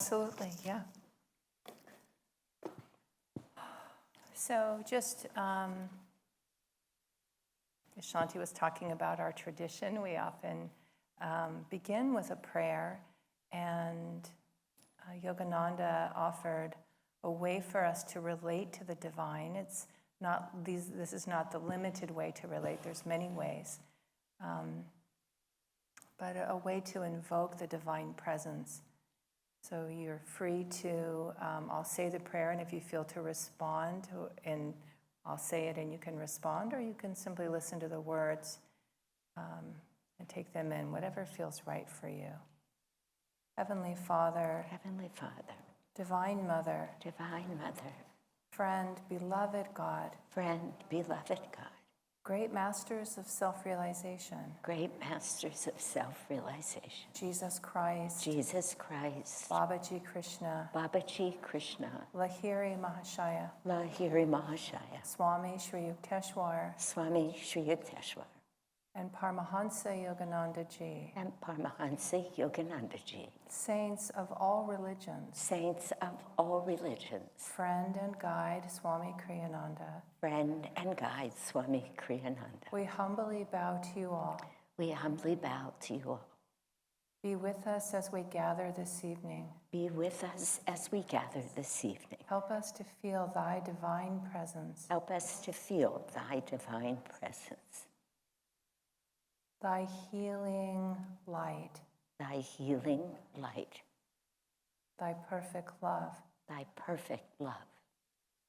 Absolutely, yeah. So just, Shanti was talking about our tradition. We often begin with a prayer, and Yogananda offered a way for us to relate to the divine. It's not this is not the limited way to relate. There's many ways, but a way to invoke the divine presence. So you're free to, I'll say the prayer, and if you feel to respond, and I'll say it and you can respond, or you can simply listen to the words and take them in, whatever feels right for you. Heavenly Father, Heavenly Father, Divine Mother, Divine Mother, Friend, Beloved God, Friend, Beloved God, Great Masters of Self-Realization, Great Masters of Self-Realization, Jesus Christ, Jesus Christ, Babaji Krishna, Babaji Krishna, Lahiri Mahashaya, Lahiri Mahashaya, Swami Sri Yukteswar, Swami Sri Yukteswar, and Paramhansa Yogananda Ji, and Paramhansa Yogananda Ji, saints of all religions, saints of all religions, friend and guide Swami Kriyananda, friend and guide Swami Kriyananda. we humbly bow to you all. We humbly bow to you all. Be with us as we gather this evening. Be with us as we gather this evening. Help us to feel thy divine presence, Help us to feel thy divine presence, thy healing light, thy healing light, thy perfect love, thy perfect love,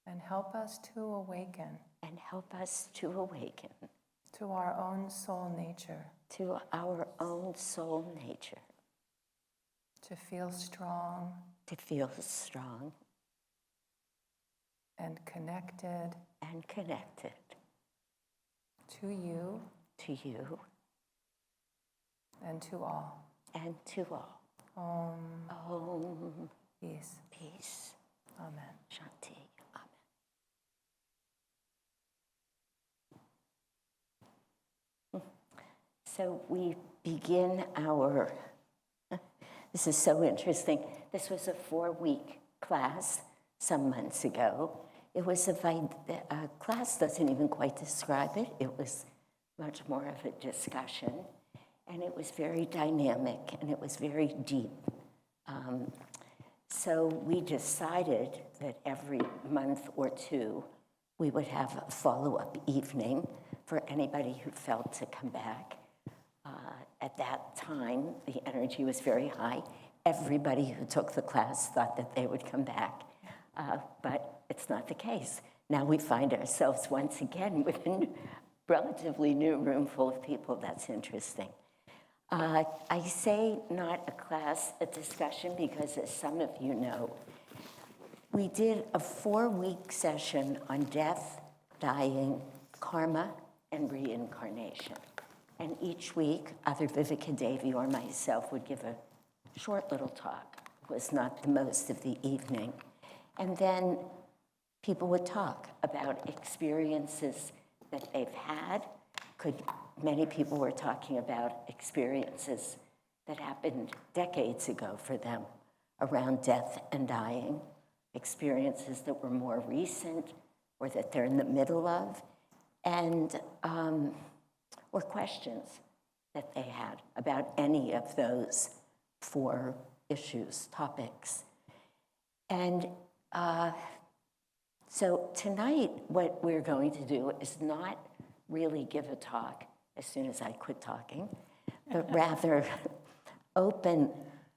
and help us to awaken and help us to awaken to our own soul nature, to our own soul nature, to feel strong to feel strong and connected and connected to you to you and to all. and to all. Om, Peace. peace, Amen. Shanti, Amen. So we begin our, this is so interesting. This was a 4-week class some months ago. It was class doesn't even quite describe it. It was much more of a discussion, and it was very dynamic, and it was very deep. So we decided that every month or two, we would have a follow-up evening for anybody who felt to come back. At that time, the energy was very high. Everybody who took the class thought that they would come back, but it's not the case. Now we find ourselves once again with a relatively new room full of people. That's interesting. I say not a class, a discussion, because as some of you know, we did a 4-week session on death, dying, karma, and reincarnation. And each week, either Vivekadevi or myself would give a short little talk. It was not the most of the evening. And then people would talk about experiences that they've had. Many people were talking about experiences that happened decades ago for them around death and dying, experiences that were more recent or that they're in the middle of, and or questions that they had about any of those 4 issues, topics. And so tonight, what we're going to do is not really give a talk as soon as I quit talking, but rather open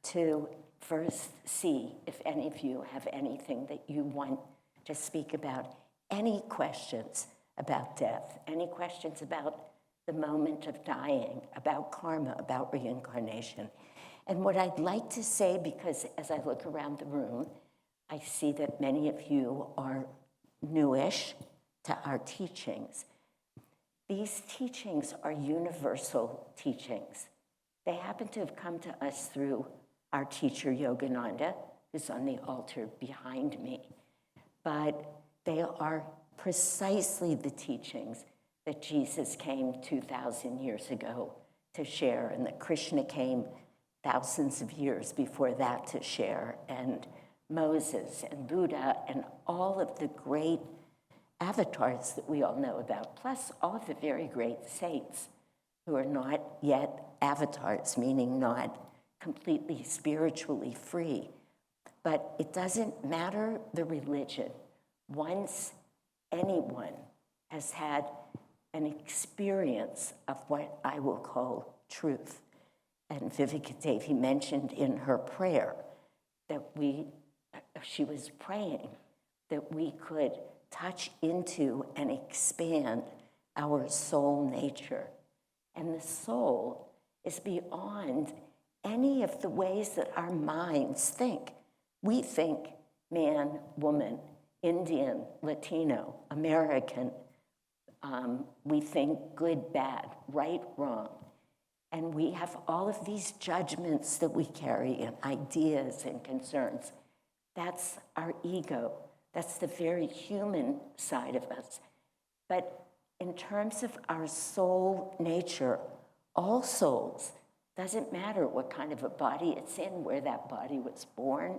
to first see if any of you have anything that you want to speak about, any questions about death, any questions about the moment of dying, about karma, about reincarnation. And what I'd like to say, because as I look around the room, I see that many of you are newish to our teachings. These teachings are universal teachings. They happen to have come to us through our teacher, Yogananda, who's on the altar behind me. But they are precisely the teachings that Jesus came 2,000 years ago to share, and that Krishna came thousands of years before that to share, and Moses and Buddha and all of the great avatars that we all know about, plus all of the very great saints who are not yet avatars, meaning not completely spiritually free. But it doesn't matter the religion. Once anyone has had an experience of what I will call truth, and Vivekadevi mentioned in her prayer that she was praying that we could touch into and expand our soul nature. And the soul is beyond any of the ways that our minds think. We think man, woman, Indian, Latino, American. We think good, bad, right, wrong. And we have all of these judgments that we carry and ideas and concerns. That's our ego. That's the very human side of us. But in terms of our soul nature, all souls, doesn't matter what kind of a body it's in, where that body was born,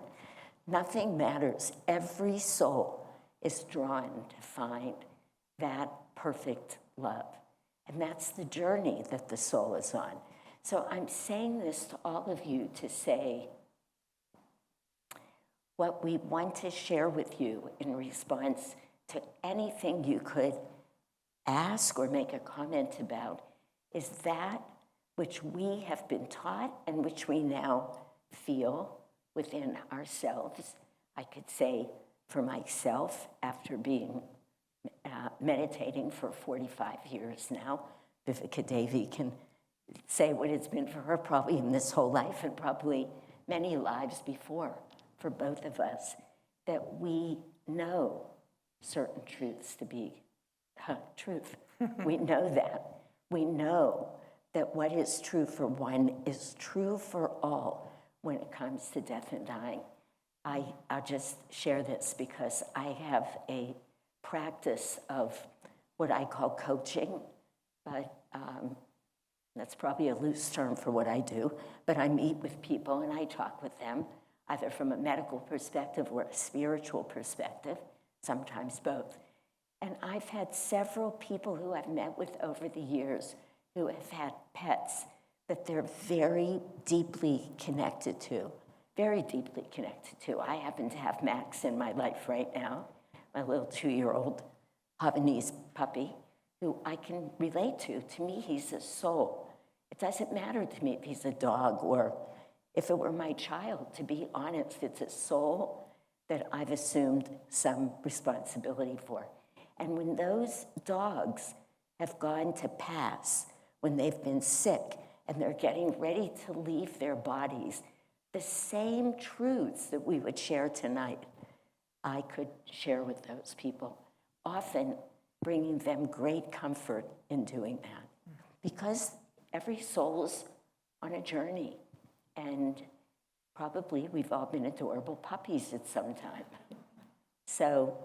nothing matters. Every soul is drawn to find that perfect love. And that's the journey that the soul is on. So I'm saying this to all of you to say what we want to share with you in response to anything you could ask or make a comment about is that which we have been taught and which we now feel within ourselves. I could say for myself, after being meditating for 45 years now, Vivekadevi can say what it's been for her probably in this whole life and probably many lives before for both of us, that we know certain truths to be truth. We know that. We know that what is true for one is true for all when it comes to death and dying. I'll just share this because I have a practice of what I call coaching, but that's probably a loose term for what I do, but I meet with people and I talk with them, either from a medical perspective or a spiritual perspective, sometimes both. And I've had several people who I've met with over the years who have had pets that they're very deeply connected to, very deeply connected to. I happen to have Max in my life right now, my little 2-year-old Havanese puppy, who I can relate to. To me, he's a soul. It doesn't matter to me if he's a dog or if it were my child. To be honest, it's a soul that I've assumed some responsibility for. And when those dogs have gone to pass, when they've been sick and they're getting ready to leave their bodies, the same truths that we would share tonight, I could share with those people, often bringing them great comfort in doing that. Because every soul's on a journey, and probably we've all been adorable puppies at some time. So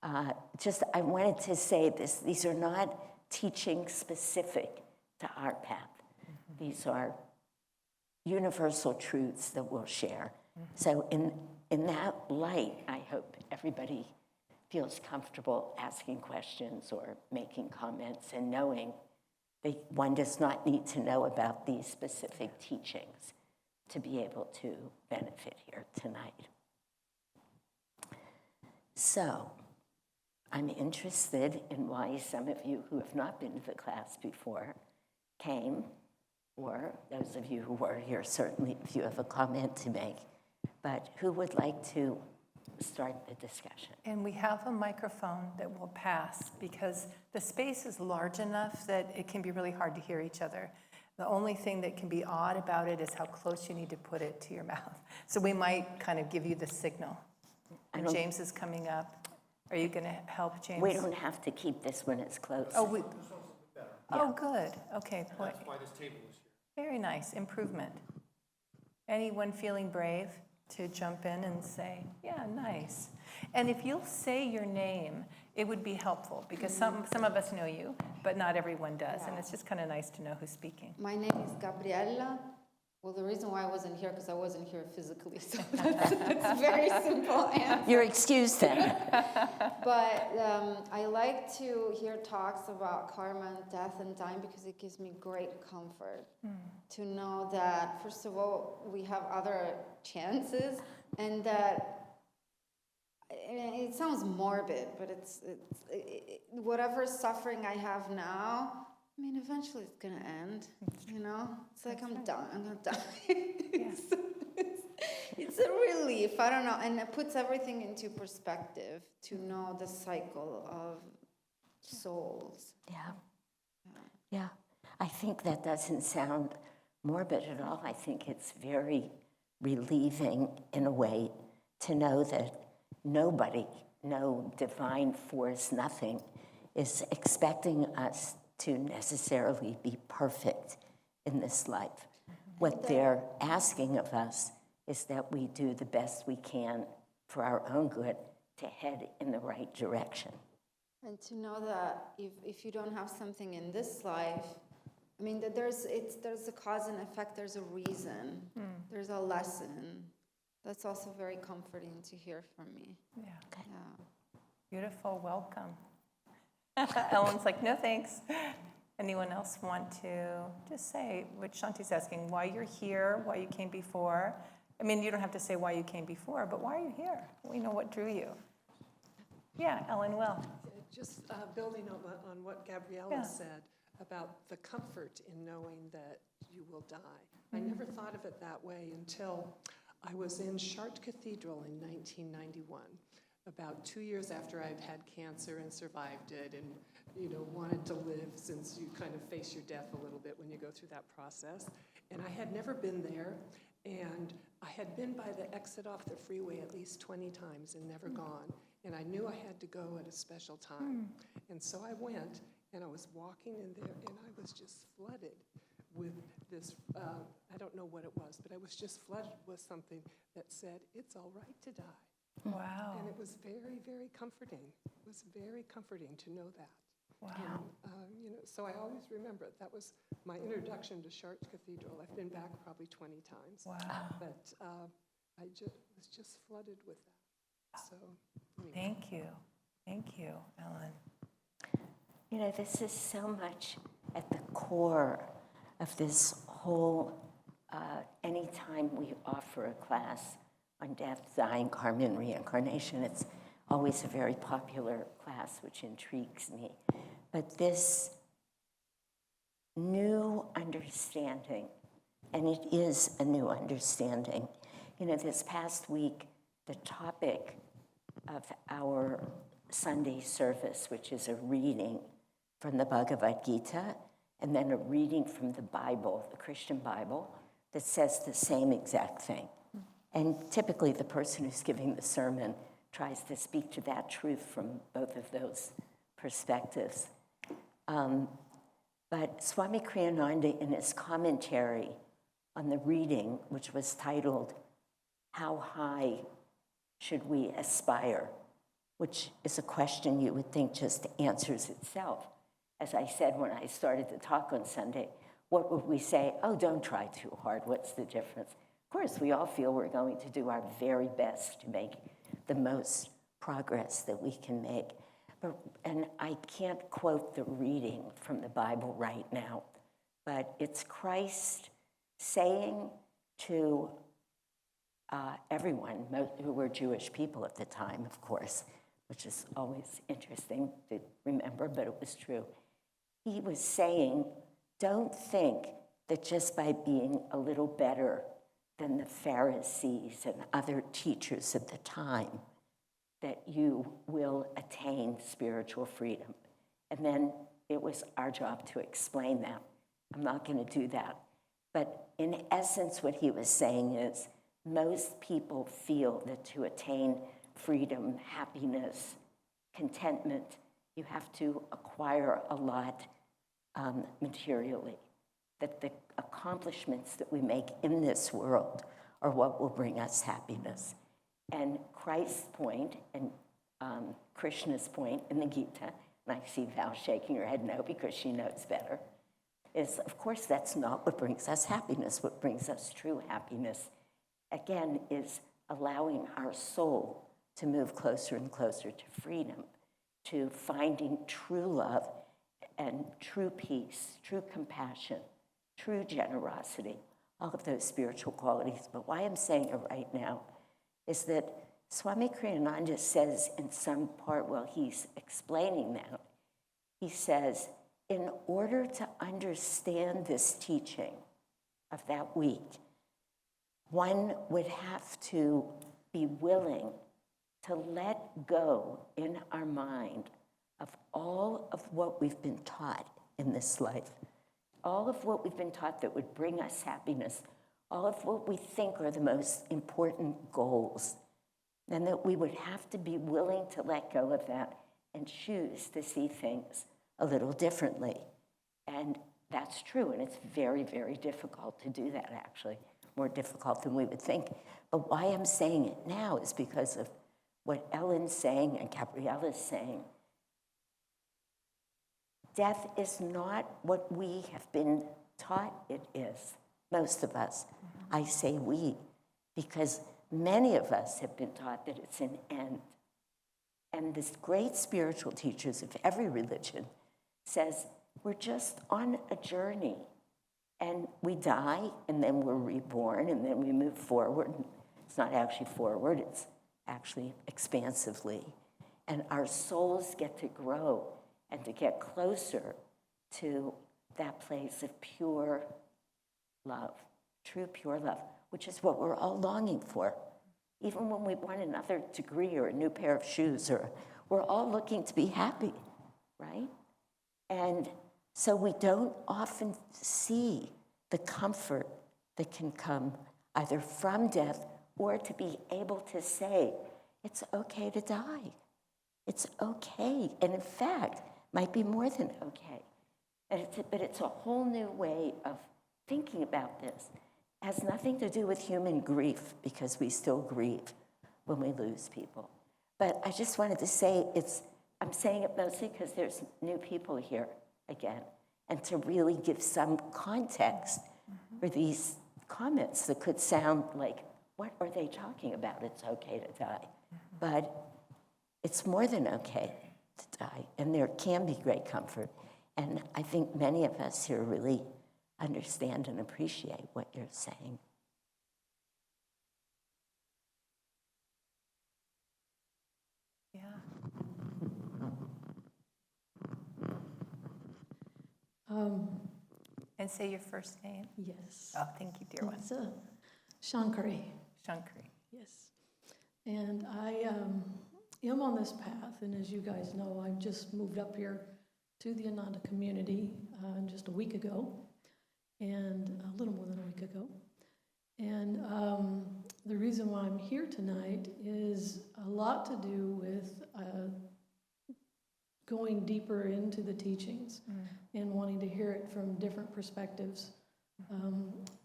I wanted to say this, these are not teaching specific to our path. These are universal truths that we'll share. So in that light, I hope everybody feels comfortable asking questions or making comments and knowing that one does not need to know about these specific teachings to be able to benefit here tonight. So I'm interested in why some of you who have not been to the class before came, or those of you who were here, certainly if you have a comment to make, but who would like to start the discussion? And we have a microphone that will pass because the space is large enough that it can be really hard to hear each other. The only thing that can be odd about it is how close you need to put it to your mouth. So we might kind of give you the signal. And James is coming up. Are you going to help, James? We don't have to keep this when it's close. Oh, This one's a bit better. Oh, good. Okay. And that's why this table is here. Very nice. Improvement. Anyone feeling brave to jump in and say, yeah, nice. And if you'll say your name, it would be helpful because some of us know you, but not everyone does. And it's just kind of nice to know who's speaking. My name is Gabriella Well, the reason why I wasn't here, because I wasn't here physically, so that's a very simple answer. You're excused then. But I like to hear talks about karma and death and dying because it gives me great comfort to know that, first of all, we have other chances, and that it sounds morbid, but it's whatever suffering I have now, I mean, eventually it's gonna end, you know? It's like I'm done, I'm gonna die. It's a relief, I don't know, and it puts everything into perspective to know the cycle of souls. Yeah. I think that doesn't sound morbid at all. I think it's very relieving in a way to know that nobody, no divine force, nothing, is expecting us to necessarily be perfect in this life. What they're asking of us is that we do the best we can for our own good to head in the right direction. And to know that if you don't have something in this life, I mean, that there's a cause and effect, there's a reason, there's a lesson. That's also very comforting to hear from me. Yeah. Okay. Yeah. Beautiful, welcome. Ellen's like, no thanks. Anyone else want to just say what Shanti's asking, why you're here, why you came before? I mean, you don't have to say why you came before, but why are you here? We know what drew you. Yeah, Ellen will. Just building on what Gabriella said about the comfort in knowing that you will die. I never thought of it that way until I was in Chartres Cathedral in 1991, about 2 years after I'd had cancer and survived it, and wanted to live, since you kind of face your death a little bit when you go through that process. And I had never been there, and I had been by the exit off the freeway at least 20 times and never gone. And I knew I had to go at a special time. And so I went, and I was walking in there, and I was just flooded with this, I don't know what it was, but I was just flooded with something that said, it's all right to die. Wow. And it was very, very comforting. It was very comforting to know that. Wow. And, so I always remember it. That was my introduction to Chartres Cathedral. I've been back probably 20 times. Wow. But I was just flooded with that. So anyway. Thank you. Thank you, Ellen. This is so much at the core of this whole, anytime we offer a class on death, dying, karma, and reincarnation, it's always a very popular class, which intrigues me. But this new understanding, and it is a new understanding. This past week, the topic of our Sunday service, which is a reading from the Bhagavad Gita, and then a reading from the Bible, the Christian Bible, that says the same exact thing. And typically the person who's giving the sermon tries to speak to that truth from both of those perspectives. But Swami Kriyananda, in his commentary on the reading, which was titled, How High Should We Aspire? Which is a question you would think just answers itself. As I said when I started the talk on Sunday, what would we say? Oh, don't try too hard. What's the difference? Of course, we all feel we're going to do our very best to make the most progress that we can make. And I can't quote the reading from the Bible right now, but it's Christ saying to everyone, who were Jewish people at the time, of course, which is always interesting to remember, but it was true. He was saying, don't think that just by being a little better than the Pharisees and other teachers at the time, that you will attain spiritual freedom. And then it was our job to explain that. I'm not going to do that. But in essence, what he was saying is, most people feel that to attain freedom, happiness, contentment, you have to acquire a lot materially. That the accomplishments that we make in this world are what will bring us happiness. And Christ's point and Krishna's point in the Gita, and I see Val shaking her head no because she knows better, is, of course, that's not what brings us happiness. What brings us true happiness, again, is allowing our soul to move closer and closer to freedom, to finding true love and true peace, true compassion, true generosity, all of those spiritual qualities. But why I'm saying it right now is that Swami Kriyananda says in some part while he's explaining that, he says, in order to understand this teaching of that week, one would have to be willing to let go in our mind of all of what we've been taught in this life, all of what we've been taught that would bring us happiness, all of what we think are the most important goals, and that we would have to be willing to let go of that and choose to see things a little differently. And that's true, and it's very, very difficult to do that, actually, more difficult than we would think. But why I'm saying it now is because of what Ellen's saying and Gabriella's saying. Death is not what we have been taught it is, most of us. I say we, because many of us have been taught that it's an end. And the great spiritual teachers of every religion says we're just on a journey, and we die, and then we're reborn, and then we move forward. It's not actually forward, it's actually expansively. And our souls get to grow and to get closer to that place of pure love, true pure love, which is what we're all longing for. Even when we want another degree or a new pair of shoes, or we're all looking to be happy, right? And so we don't often see the comfort that can come either from death or to be able to say, it's okay to die. It's okay. And in fact, might be more than okay. But it's a whole new way of thinking about this. It has nothing to do with human grief, because we still grieve when we lose people. But I just wanted to say I'm saying it mostly because there's new people here again, and to really give some context for these comments that could sound like, what are they talking about? It's okay to die. But it's more than okay to die, and there can be great comfort. And I think many of us here really understand and appreciate what you're saying. Yeah. And say your first name. Yes. Oh, thank you, dear one. It's Shankari. Shankari. Yes. And I am on this path, and as you guys know, I've just moved up here to the Ananda community just a week ago, and a little more than a week ago. And the reason why I'm here tonight is a lot to do with going deeper into the teachings and wanting to hear it from different perspectives,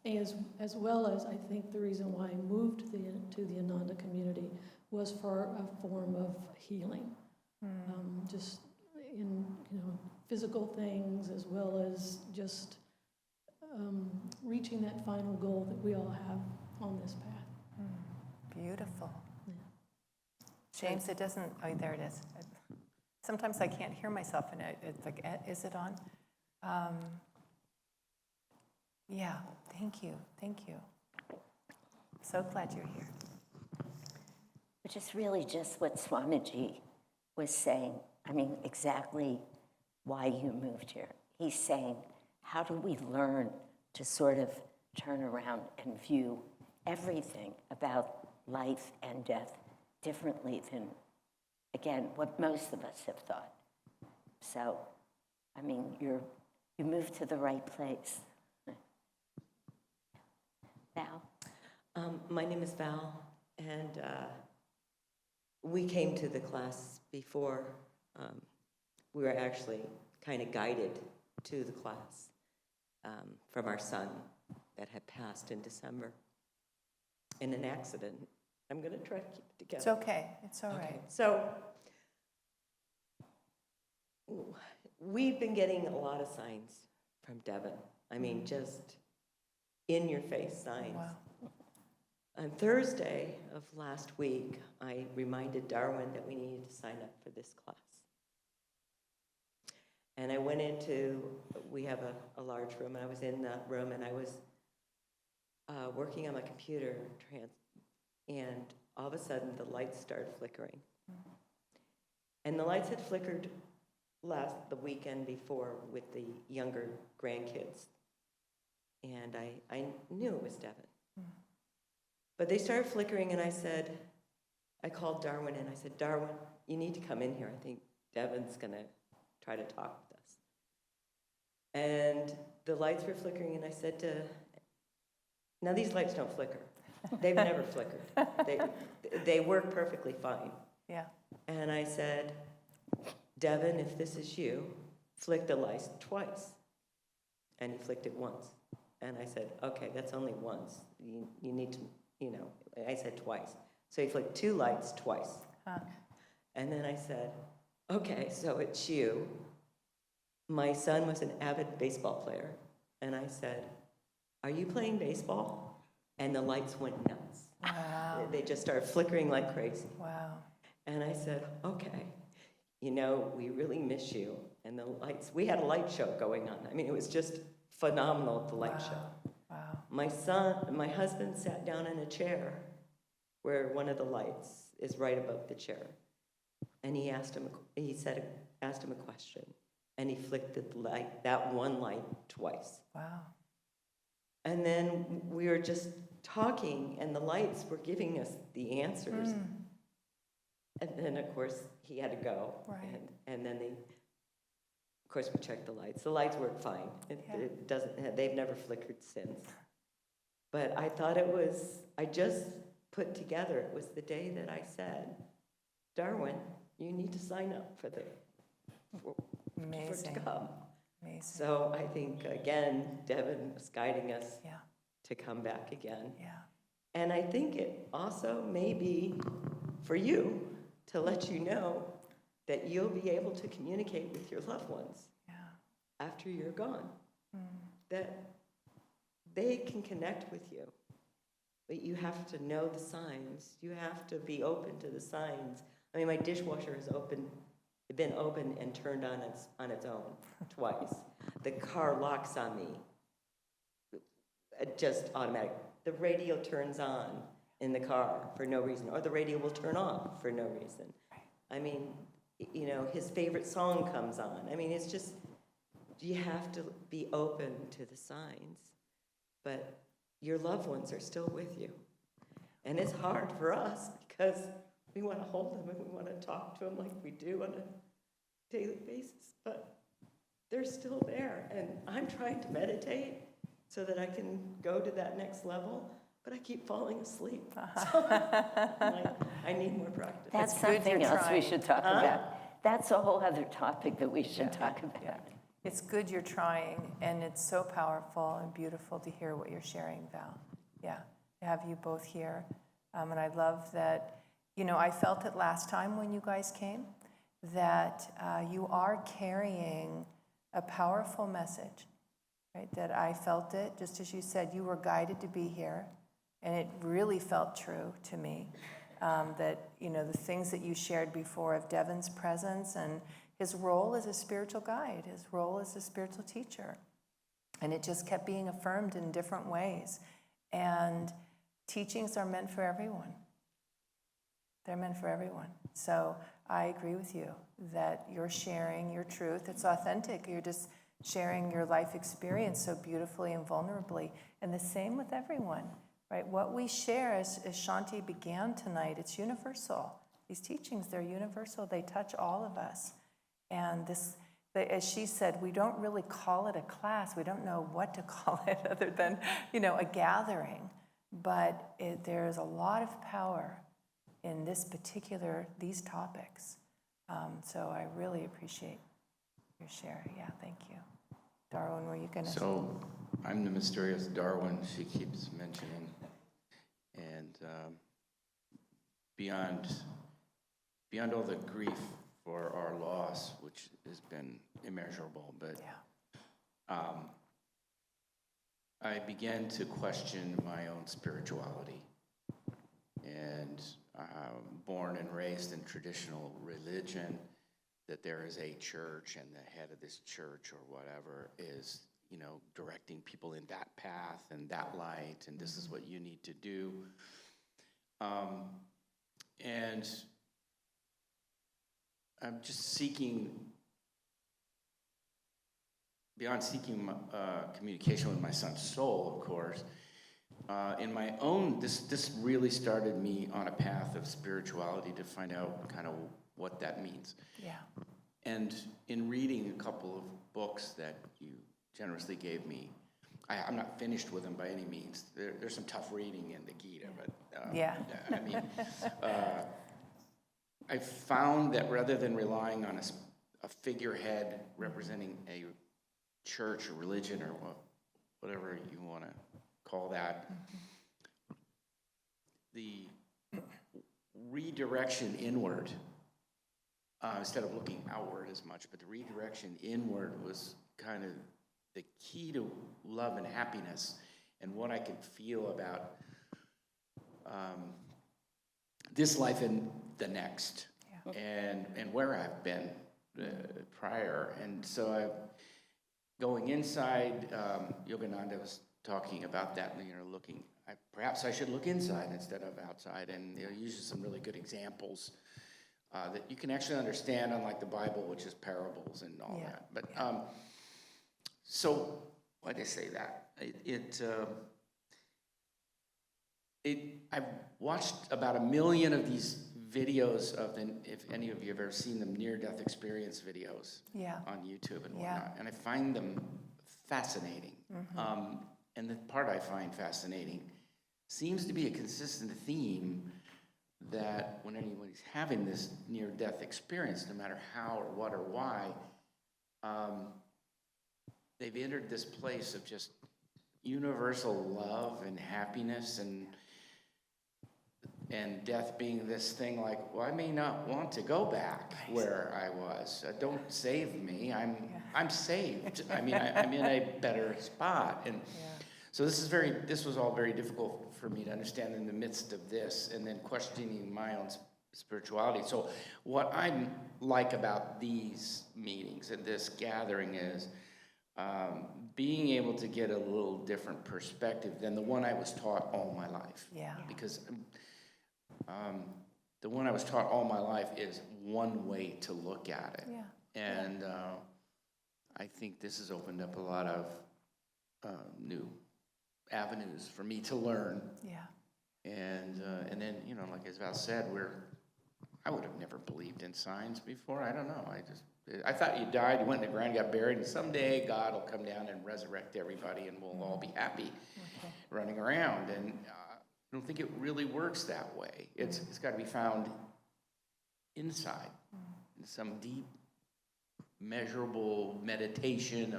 as well as I think the reason why I moved to the Ananda community was for a form of healing, just in physical things, as well as just reaching that final goal that we all have on this path. Beautiful. Yeah. James, it doesn't, oh, there it is. Sometimes I can't hear myself, and it's like, is it on? Yeah, thank you. So glad you're here. Which is really just what Swamiji was saying. I mean, exactly why you moved here. He's saying, how do we learn to sort of turn around and view everything about life and death differently than, again, what most of us have thought. So, I mean, you moved to the right place. Val? My name is Val, and we came to the class before. We were actually kind of guided to the class from our son that had passed in December in an accident. I'm going to try to keep it together. It's okay. It's all right. So we've been getting a lot of signs from Devin I mean, just in-your-face signs. Wow. On Thursday of last week, I reminded Darwin that we needed to sign up for this class. And I went we have a large room, and I was in that room, and I was working on my computer, and all of a sudden the lights started flickering. And the lights had flickered the weekend before with the younger grandkids. And I knew it was Devin. But they started flickering, and I called Darwin, and I said, Darwin, you need to come in here. I think Devin's going to try to talk with us. And the lights were flickering, and I said now these lights don't flicker. They've never flickered. They work perfectly fine. Yeah. And I said, Devin, if this is you, flick the lights twice. And he flicked it once. And I said, okay, that's only once. You need to, I said twice. So he flicked 2 lights twice. Huh. And then I said, okay, so it's you. My son was an avid baseball player. And I said, are you playing baseball? And the lights went nuts. Wow. They just started flickering like crazy. Wow. And I said, okay, we really miss you. And the lights, we had a light show going on. I mean, it was just phenomenal, the light show. Wow. My husband sat down in a chair where one of the lights is right above the chair. And he asked him a question. And he flicked that one light twice. Wow. And then we were just talking, and the lights were giving us the answers. And then, of course, he had to go. Right. And then of course, we checked the lights. The lights work fine. They've never flickered since. But I thought I just put together, it was the day that I said, Darwin, you need to sign up for Amazing. to come. Amazing. So I think, again, Devin was guiding us Yeah. to come back again. Yeah. And I think it also may be for you to let you know that you'll be able to communicate with your loved ones after you're gone. That they can connect with you. But you have to know the signs. You have to be open to the signs. I mean, my dishwasher has been open and turned on its own twice. The car locks on me. Just automatic. The radio turns on in the car for no reason, or the radio will turn off for no reason. I mean, his favorite song comes on. I mean, it's just, you have to be open to the signs, but your loved ones are still with you. And it's hard for us because we want to hold them and we want to talk to them like we do on a daily basis, but they're still there. And I'm trying to meditate so that I can go to that next level, but I keep falling asleep. So I need more practice. That's It's good something you're else we trying. should talk about. That's a whole other topic that we should talk about. Yeah. It's good you're trying, and it's so powerful and beautiful to hear what you're sharing, Val. Yeah, to have you both here. And I love that, I felt it last time when you guys came, that you are carrying a powerful message, right? That I felt it, just as you said, you were guided to be here, and it really felt true to me. That, the things that you shared before of Devin's presence and his role as a spiritual guide, his role as a spiritual teacher. And it just kept being affirmed in different ways. And teachings are meant for everyone. They're meant for everyone. So I agree with you that you're sharing your truth. It's authentic. You're just sharing your life experience so beautifully and vulnerably. And the same with everyone, right? What we share, as Shanti began tonight, it's universal. These teachings, they're universal. They touch all of us. And as she said, we don't really call it a class. We don't know what to call it other than, a gathering. But there's a lot of power in these topics. So I really appreciate your share. Yeah, thank you. Darwin, were you going to? So I'm the mysterious Darwin she keeps mentioning. And beyond all the grief for our loss, which has been immeasurable, but I began to question my own spirituality. And born and raised in traditional religion, that there is a church and the head of this church or whatever is, directing people in that path and that light, and this is what you need to do. And I'm just beyond seeking communication with my son's soul, of course, in my own, this really started me on a path of spirituality to find out kind of what that means. Yeah. And in reading a couple of books that you generously gave me, I'm not finished with them by any means. There's some tough reading in the Gita, but Yeah. I mean, I found that rather than relying on a figurehead representing a church or religion or whatever you want to call that, the redirection inward, instead of looking outward as much, but the redirection inward was kind of the key to love and happiness and what I could feel about this life and the next, and where I've been prior. And so going inside, Yogananda was talking about that, looking, perhaps I should look inside instead of outside, and uses some really good examples that you can actually understand, unlike the Bible, which is parables and all that. But so why did I say that? I've watched about 1 million of these videos of if any of you have ever seen them, near-death experience videos on YouTube and whatnot, and I find them fascinating. And the part I find fascinating seems to be a consistent theme that when anybody's having this near-death experience, no matter how or what or why, they've entered this place of just universal love and happiness, and death being this thing like, well, I may not want to go back where I was. Don't save me. I'm saved. I mean, I'm in a better spot. And so this was all very difficult for me to understand in the midst of this, and then questioning my own spirituality. So what I like about these meetings and this gathering is being able to get a little different perspective than the one I was taught all my life. Because the one I was taught all my life is one way to look at it. And I think this has opened up a lot of new avenues for me to learn. And then, like as Val said, I would have never believed in signs before. I don't know. I thought you died, you went in the ground, got buried, and someday God will come down and resurrect everybody, and we'll all be happy running around. And I don't think it really works that way. It's got to be found inside, in some deep, measurable meditation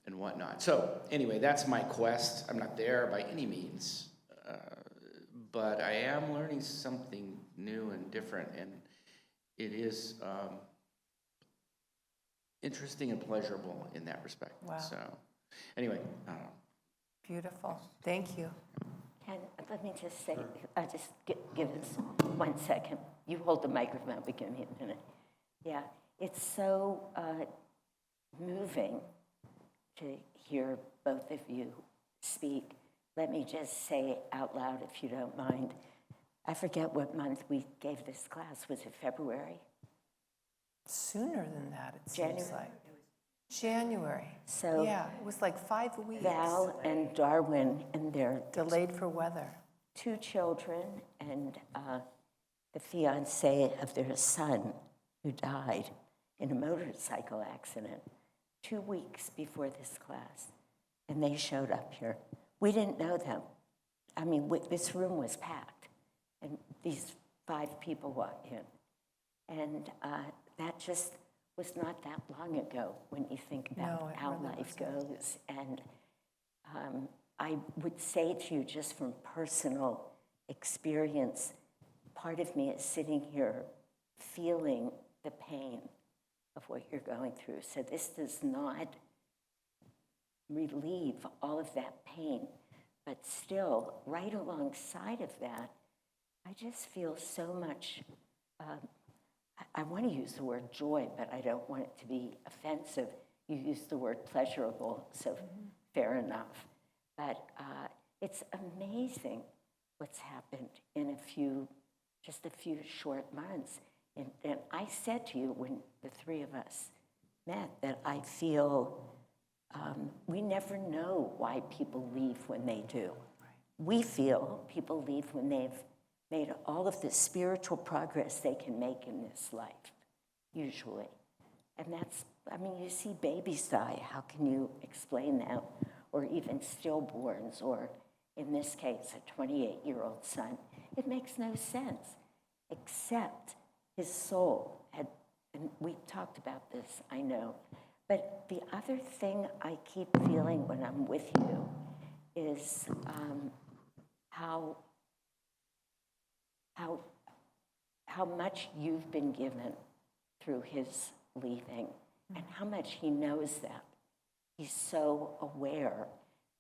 and whatnot. So anyway, that's my quest. I'm not there by any means, but I am learning something new and different, and it is interesting and pleasurable in that respect. So anyway, Beautiful. Thank you. And let me just say, just give us 1 second. You hold the microphone, but give me a minute. Yeah, it's so moving to hear both of you speak. Let me just say out loud, if you don't mind. I forget what month we gave this class. Was it February? Sooner than that, it seems January. like. January. So it was like 5 weeks. Val and Darwin and their Delayed for weather. 2 children and the fiance of their son who died in a motorcycle accident 2 weeks before this class. And they showed up here. We didn't know them. I mean, this room was packed, and these 5 people walked in. And that just was not that long ago when you think about how life goes. And I would say to you, just from personal experience, part of me is sitting here feeling the pain of what you're going through. So this does not relieve all of that pain. But still, right alongside of that, I just feel so much, I want to use the word joy, but I don't want it to be offensive. You use the word pleasurable, so fair enough. But it's amazing what's happened in just a few short months. And I said to you when the three of us met that I feel we never know why people leave when they do. We feel people leave when they've made all of the spiritual progress they can make in this life, usually. And that's, I mean, you see babies die. How can you explain that? Or even stillborns, or in this case, a 28-year-old son. It makes no sense, except his soul had, and we talked about this, I know, but the other thing I keep feeling when I'm with you is how much you've been given through his leaving, and how much he knows that. He's so aware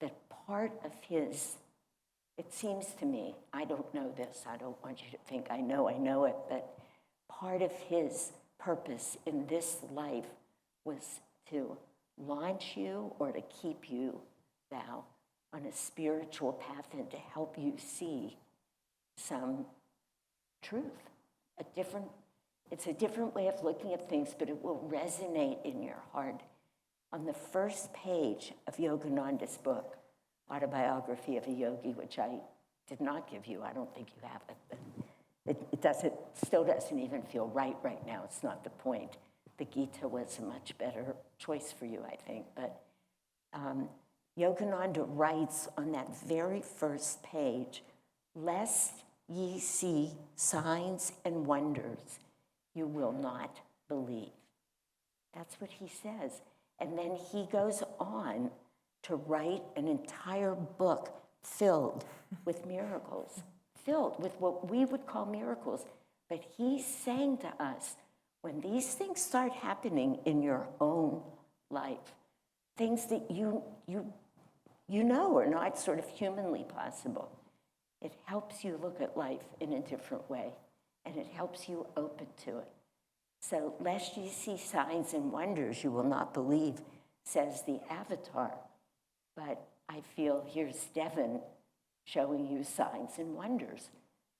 that part of his, it seems to me, I don't know this, I don't want you to think I know it, but part of his purpose in this life was to launch you or to keep you, Val, on a spiritual path and to help you see some truth. It's a different way of looking at things, but it will resonate in your heart. On the first page of Yogananda's book, Autobiography of a Yogi, which I did not give you, I don't think you have it, but it still doesn't even feel right now. It's not the point. The Gita was a much better choice for you, I think. But Yogananda writes on that very first page, lest ye see signs and wonders, you will not believe. That's what he says. And then he goes on to write an entire book filled with miracles, filled with what we would call miracles. But he's saying to us, when these things start happening in your own life, things that you know are not sort of humanly possible, it helps you look at life in a different way, and it helps you open to it. So, lest you see signs and wonders, you will not believe, says the avatar. But I feel here's Devin showing you signs and wonders,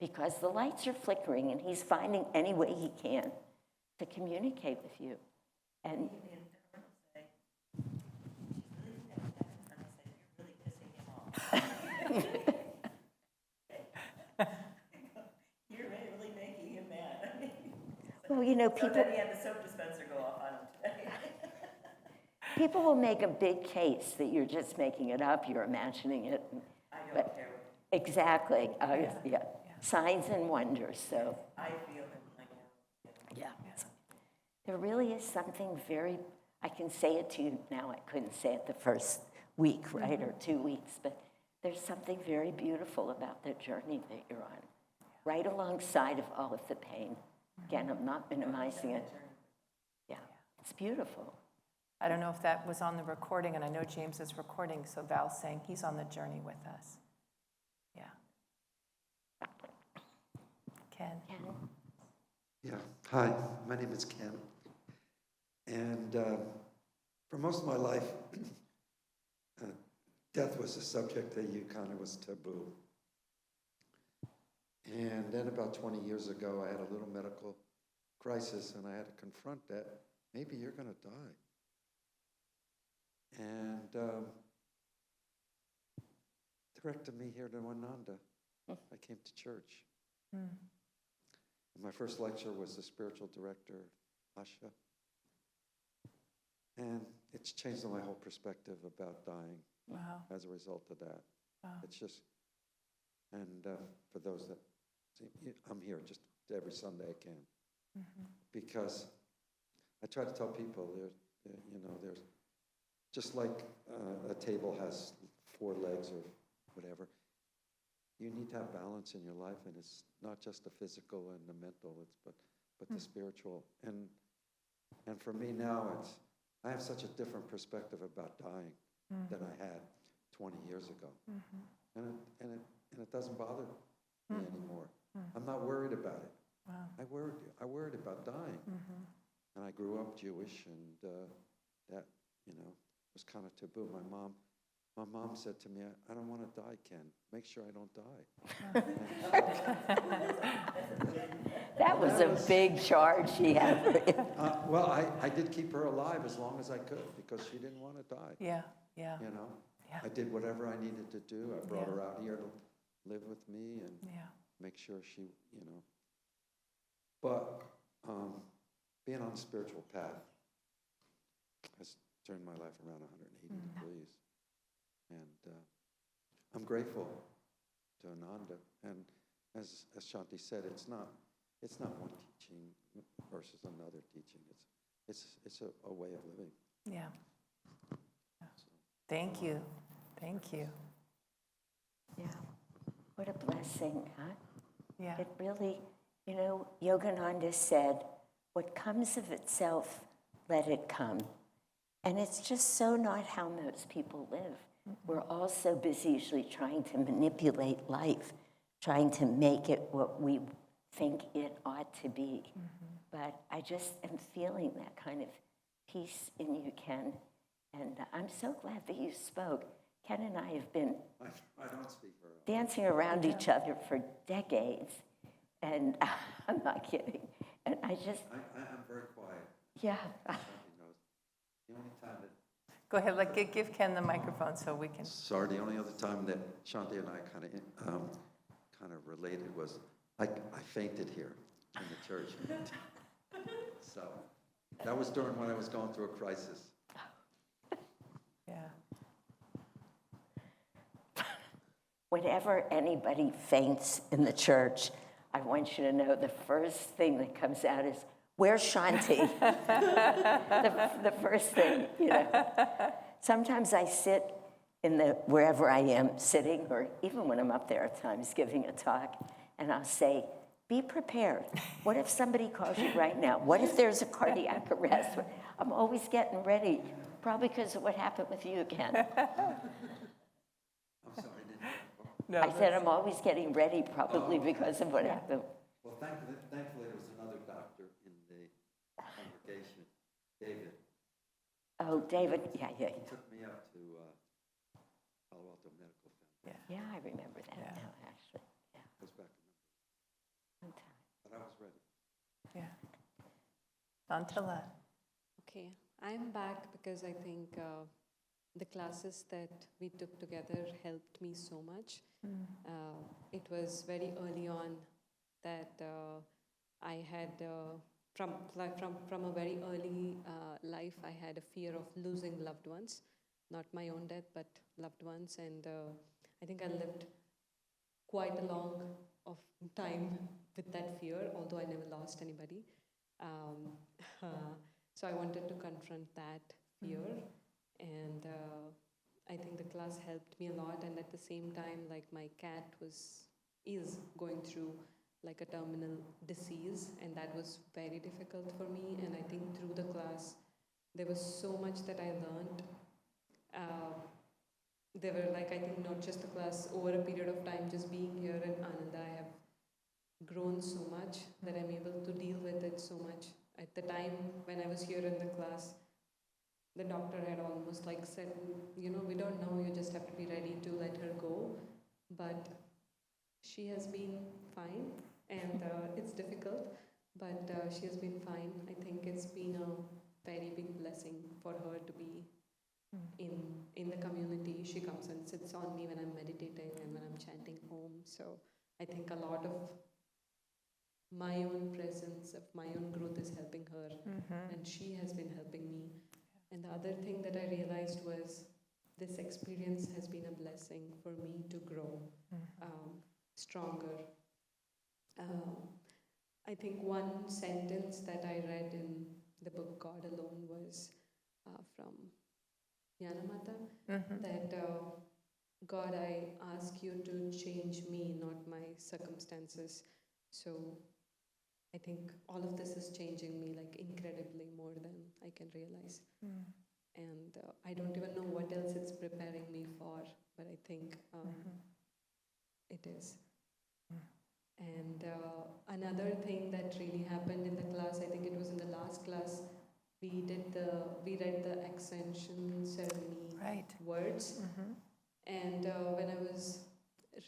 because the lights are flickering, and he's finding any way he can to communicate with you. And You're really making him mad. well, you know, people. So then he had the soap dispenser go off on him today. People will make a big case that you're just making it up, you're imagining it. I don't care. Exactly. Yeah. Signs and wonders. So. I feel him. I know. Yeah. There really is something very, I can say it to you now, I couldn't say it the first week, right, or 2 weeks, but there's something very beautiful about the journey that you're on, right alongside of all of the pain. Again, I'm not minimizing it. Yeah, it's beautiful. I don't know if that was on the recording, and I know James is recording, so Val's saying he's on the journey with us. Yeah. Ken. Yeah, hi, my name is Ken. And for most of my life, death was a subject that kind of was taboo. And then about 20 years ago, I had a little medical crisis, and I had to confront that. Maybe you're going to die. And directed me here to Ananda. I came to church. And my first lecture was the spiritual director, Asha. And it's changed my whole perspective about dying as a result of that. Wow. It's just, and for those that see, I'm here just every Sunday I can. Because I try to tell people, there's just like a table has 4 legs or whatever, you need to have balance in your life, and it's not just the physical and the mental, but the spiritual. And for me now, I have such a different perspective about dying. that I had 20 years ago. And it doesn't bother me anymore. I'm not worried about it. I worried about dying. And I grew up Jewish, and that, was kind of taboo. My mom said to me, I don't want to die, Ken. Make sure I don't die. That was a big charge she had. Well, I did keep her alive as long as I could because she didn't want to die. Yeah. I did whatever I needed to do. I brought her out here to live with me and make sure she, But being on the spiritual path has turned my life around 180 degrees. And I'm grateful to Ananda. And as Shanti said, it's not one teaching versus another teaching. It's a way of living. Yeah. Thank you. Thank you. Yeah. What a blessing, huh? Yeah. It really, Yogananda said, what comes of itself, let it come. And it's just so not how most people live. We're all so busy usually trying to manipulate life, trying to make it what we think it ought to be. But I just am feeling that kind of peace in you, Ken. And I'm so glad that you spoke. Ken and I have been I don't speak very often. dancing around each other for decades. And I'm not kidding. And I just... I'm very quiet. Yeah. Shanti knows. The only time that... Go ahead, give Ken the microphone so we can... Sorry, the only other time that Shanti and I kind of related was I fainted here in the church. So that was during when I was going through a crisis. Yeah. Whenever anybody faints in the church, I want you to know the first thing that comes out is, where's Shanti? the first thing, Sometimes I sit in wherever I am sitting, or even when I'm up there at times giving a talk, and I'll say, be prepared. What if somebody calls you right now? What if there's a cardiac arrest? I'm always getting ready, probably because of what happened with you again. I'm sorry, No, I said I'm always getting ready, probably because of what happened. Well, thankfully there was another doctor in the congregation, David. Oh, David, yeah. He took me up to Palo Alto Medical Center. Yeah, I remember that now, actually. Yeah. It was back in the... But I was ready. Yeah. Antala. Okay, I'm back because I think the classes that we took together helped me so much. It was very early on that I had, from a very early life, I had a fear of losing loved ones, not my own death, but loved ones. And I think I lived quite a long of time with that fear, although I never lost anybody. So I wanted to confront that fear, and I think the class helped me a lot. And at the same time, like, my cat is going through like a terminal disease, and that was very difficult for me. And I think through the class, there was so much that I learned. There were, like, I think not just the class, over a period of time, just being here in Ananda, I have grown so much that I'm able to deal with it so much. At the time when I was here in the class, the doctor had almost like said, we don't know, you just have to be ready to let her go. But she has been fine, and it's difficult, but she has been fine. I think it's been a very big blessing for her to be in the community. She comes and sits on me when I'm meditating and when I'm chanting Om. So I think a lot of my own presence, of my own growth is helping her, and she has been helping me. And the other thing that I realized was this experience has been a blessing for me to grow stronger. I think one sentence that I read in the book God Alone was from Yanamata, that God, I ask you to change me, not my circumstances. So I think all of this is changing me, like, incredibly more than I can realize. and I don't even know what else it's preparing me for, but I think it is. And another thing that really happened in the class, I think it was in the last class, we read the Ascension ceremony words. And when I was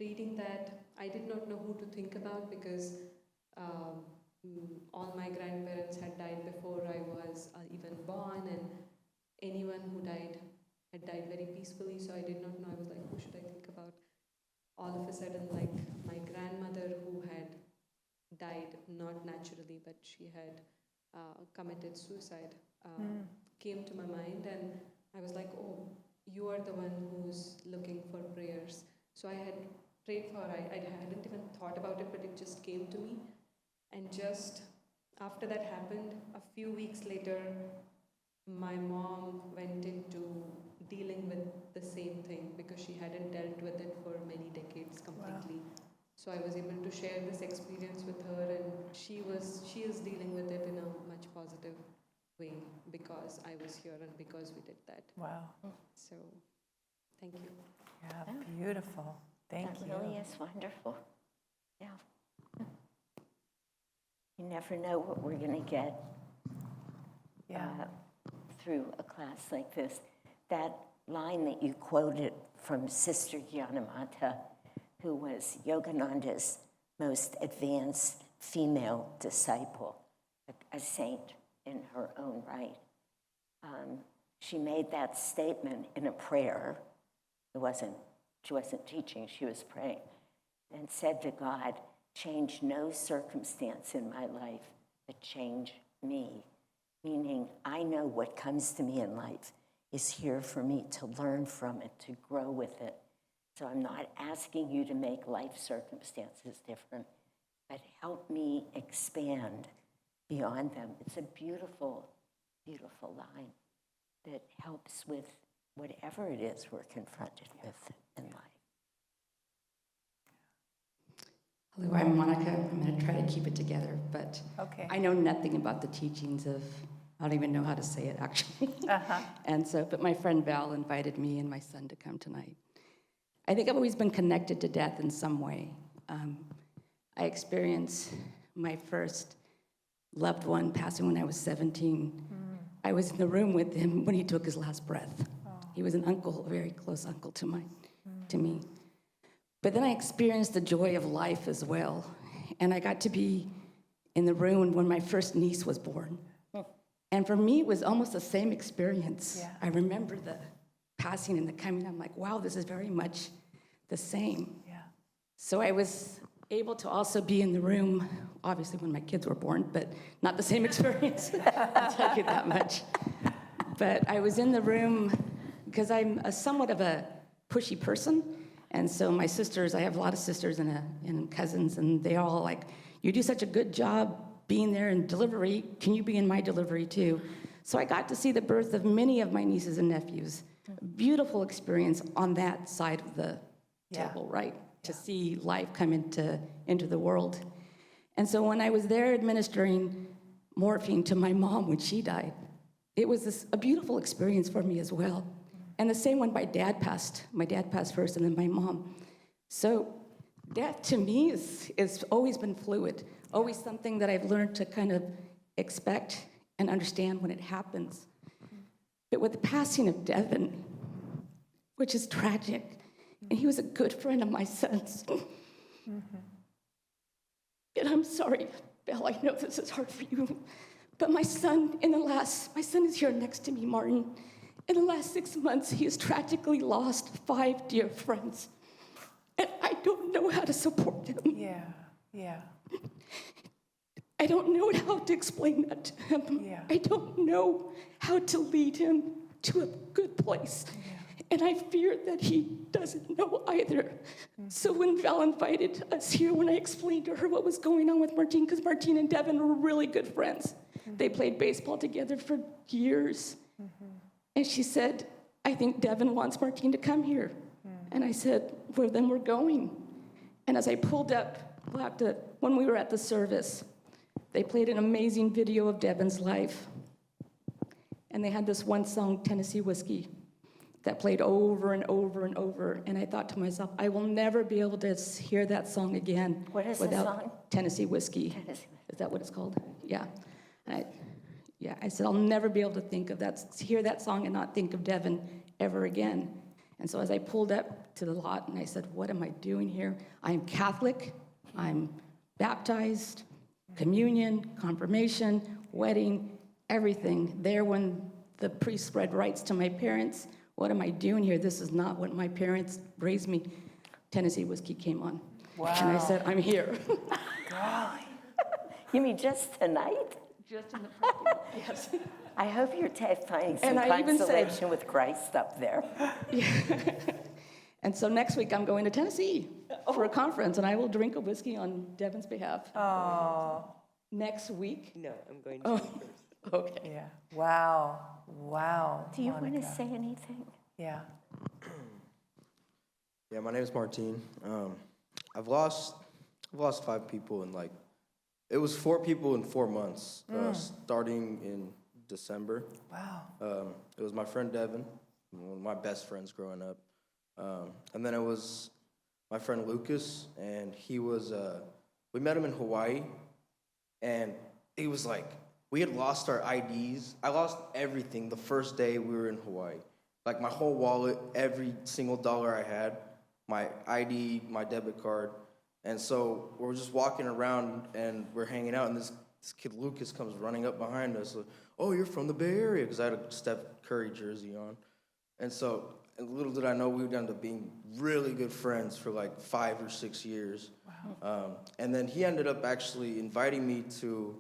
reading that, I did not know who to think about, because all my grandparents had died before I was even born, and anyone who died had died very peacefully, so I did not know. I was like, who should I think about? All of a sudden, like, my grandmother, who had died not naturally, but she had committed suicide, came to my mind, and I was like, oh, you are the one who's looking for prayers. So I had prayed for her. I hadn't even thought about it, but it just came to me. And just after that happened, a few weeks later, my mom went into dealing with the same thing, because she hadn't dealt with it for many decades completely. Wow. So I was able to share this experience with her, and she is dealing with it in a much positive way, because I was here and because we did that. Wow. So, thank you. Yeah, beautiful. Thank you. That really is wonderful. Yeah. You never know what we're going to get through a class like this. That line that you quoted from Sister Gyanamata, who was Yogananda's most advanced female disciple, a saint in her own right. She made that statement in a prayer. She wasn't teaching, she was praying, and said to God, change no circumstance in my life, but change me. Meaning, I know what comes to me in life is here for me to learn from it, to grow with it. So I'm not asking you to make life circumstances different, but help me expand beyond them. It's a beautiful, beautiful line that helps with whatever it is we're confronted with in life. Hello, I'm Monica. I'm going to try to keep it together, but I know nothing about the teachings of, I don't even know how to say it actually. And so, but my friend Val invited me and my son to come tonight. I think I've always been connected to death in some way. I experienced my first loved one passing when I was 17. I was in the room with him when he took his last breath. He was an uncle, a very close uncle to me. But then I experienced the joy of life as well. And I got to be in the room when my first niece was born. And for me, it was almost the same experience. Yeah. I remember the passing and the coming. I'm like, wow, this is very much the same. Yeah. So I was able to also be in the room, obviously when my kids were born, but not the same experience. I'll tell you that much. But I was in the room because I'm somewhat of a pushy person. And so my sisters, I have a lot of sisters and cousins, and they all like, you do such a good job being there in delivery. Can you be in my delivery too? So I got to see the birth of many of my nieces and nephews. Beautiful experience on that side of the table, right? To see life come into the world. And so when I was there administering morphine to my mom when she died, it was a beautiful experience for me as well. And the same when my dad passed. My dad passed first and then my mom. So death to me is always been fluid, always something that I've learned to kind of expect and understand when it happens. But with the passing of Devin, which is tragic, and he was a good friend of my son's. And I'm sorry, Belle, I know this is hard for you, but my son is here next to me, Martin. In the last 6 months, he has tragically lost 5 dear friends. And I don't know how to support him. Yeah. I don't know how to explain that to him. Yeah. I don't know how to lead him to a good place. Yeah. And I fear that he doesn't know either. So when Val invited us here, when I explained to her what was going on with Martine, because Martine and Devin were really good friends. They played baseball together for years. And she said, I think Devin wants Martine to come here. And I said, well, then we're going. And as I pulled up, when we were at the service, they played an amazing video of Devin's life. and they had this one song, Tennessee Whiskey, that played over and over and over. And I thought to myself, I will never be able to hear that song again. What is without the song? Tennessee Whiskey. Tennessee. Is that what it's called? Yeah. I said, I'll never be able to think of that, hear that song and not think of Devin ever again. And so as I pulled up to the lot and I said, what am I doing here? I'm Catholic, I'm baptized, communion, confirmation, wedding, everything. There when the priest read rites to my parents, what am I doing here? This is not what my parents raised me. Tennessee Whiskey came on. Wow. And I said, I'm here. Golly. You mean just tonight? Just in the parking lot, yes. I hope you're finding some And I even said- consolation with Christ up there. And so next week I'm going to Tennessee for a conference, and I will drink a whiskey on Devin's behalf. Oh, Next week? No, I'm going to first. Okay. yeah. Wow. Wow. Do you want to Monica. say anything? Yeah. Yeah, my name is Martine. I've lost 5 people in it was 4 people in 4 months, starting in December. Wow. It was my friend Devin, one of my best friends growing up. And then it was my friend Lucas, and he was, we met him in Hawaii, and he was like, we had lost our IDs. I lost everything the first day we were in Hawaii. Like my whole wallet, every single dollar I had, my ID, my debit card. And so we're just walking around and we're hanging out, and this kid Lucas comes running up behind us. Like, oh, you're from the Bay Area, because I had a Steph Curry jersey on. And so, and little did I know, we would end up being really good friends for 5 or 6 years. Wow. And then he ended up actually inviting me to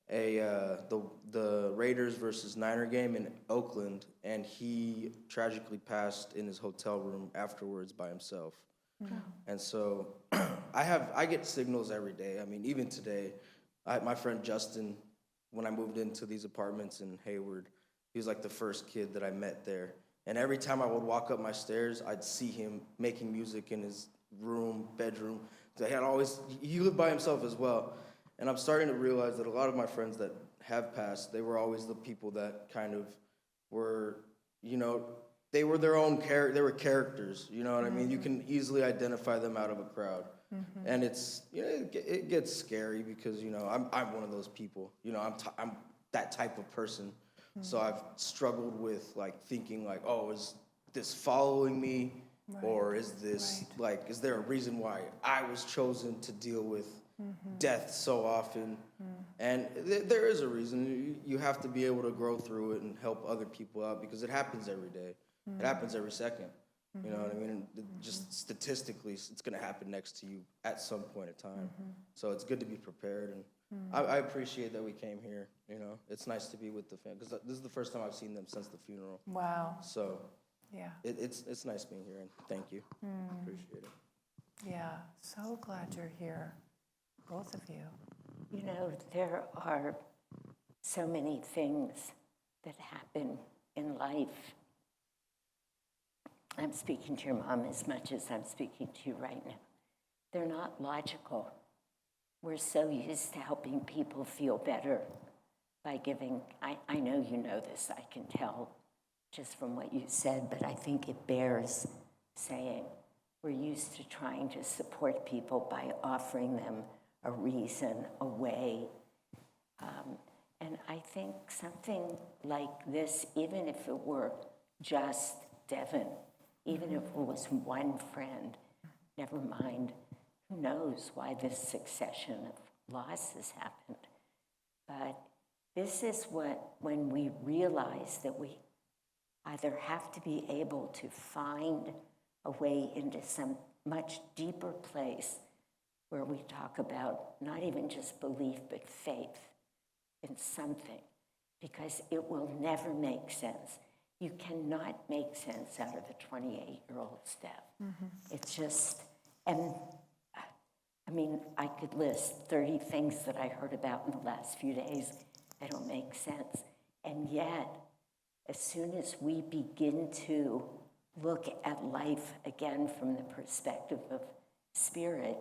the Raiders versus Niner game in Oakland, and he tragically passed in his hotel room afterwards by himself. And so I get signals every day. I mean, even today, my friend Justin, when I moved into these apartments in Hayward, he was the first kid that I met there. And every time I would walk up my stairs, I'd see him making music in his bedroom. He lived by himself as well. And I'm starting to realize that a lot of my friends that have passed, they were always the people that kind of were, they were their own character. They were characters, you know what I mean? You can easily identify them out of a crowd. And it's, it gets scary because, I'm one of those people. I'm that type of person. So I've struggled with thinking oh, is this following me? Right. Or is this is there a reason why I was chosen to deal with death so often? And there is a reason. You have to be able to grow through it and help other people out, because it happens every day. It happens every second. You know what I mean? And just statistically, it's going to happen next to you at some point in time. So it's good to be prepared. And I appreciate that we came here. It's nice to be with the family, because this is the first time I've seen them since the funeral. Wow. So yeah, it's nice being here, and thank you. Appreciate it. Yeah, so glad you're here, both of you. There are so many things that happen in life. I'm speaking to your mom as much as I'm speaking to you right now. They're not logical. We're so used to helping people feel better by giving. I know you know this, I can tell just from what you said, but I think it bears saying. We're used to trying to support people by offering them a reason, a way. And I think something like this, even if it were just Devin, even if it was one friend, never mind, who knows why this succession of losses happened. But this is when we realize that we either have to be able to find a way into some much deeper place where we talk about not even just belief, but faith in something, because it will never make sense. You cannot make sense out of a 28-year-old Steph. It's just, and I mean, I could list 30 things that I heard about in the last few days that don't make sense. And yet, as soon as we begin to look at life again from the perspective of spirit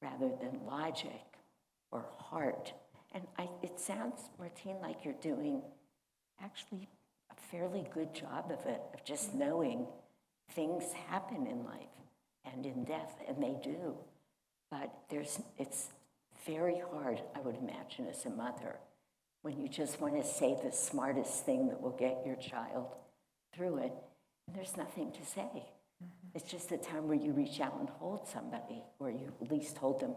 rather than logic or heart, and it sounds, Martine, like you're doing actually a fairly good job of it, of just knowing things happen in life and in death, and they do. But it's very hard, I would imagine, as a mother, when you just want to say the smartest thing that will get your child through it, and there's nothing to say. Mm-hmm. It's just a time where you reach out and hold somebody, or you at least hold them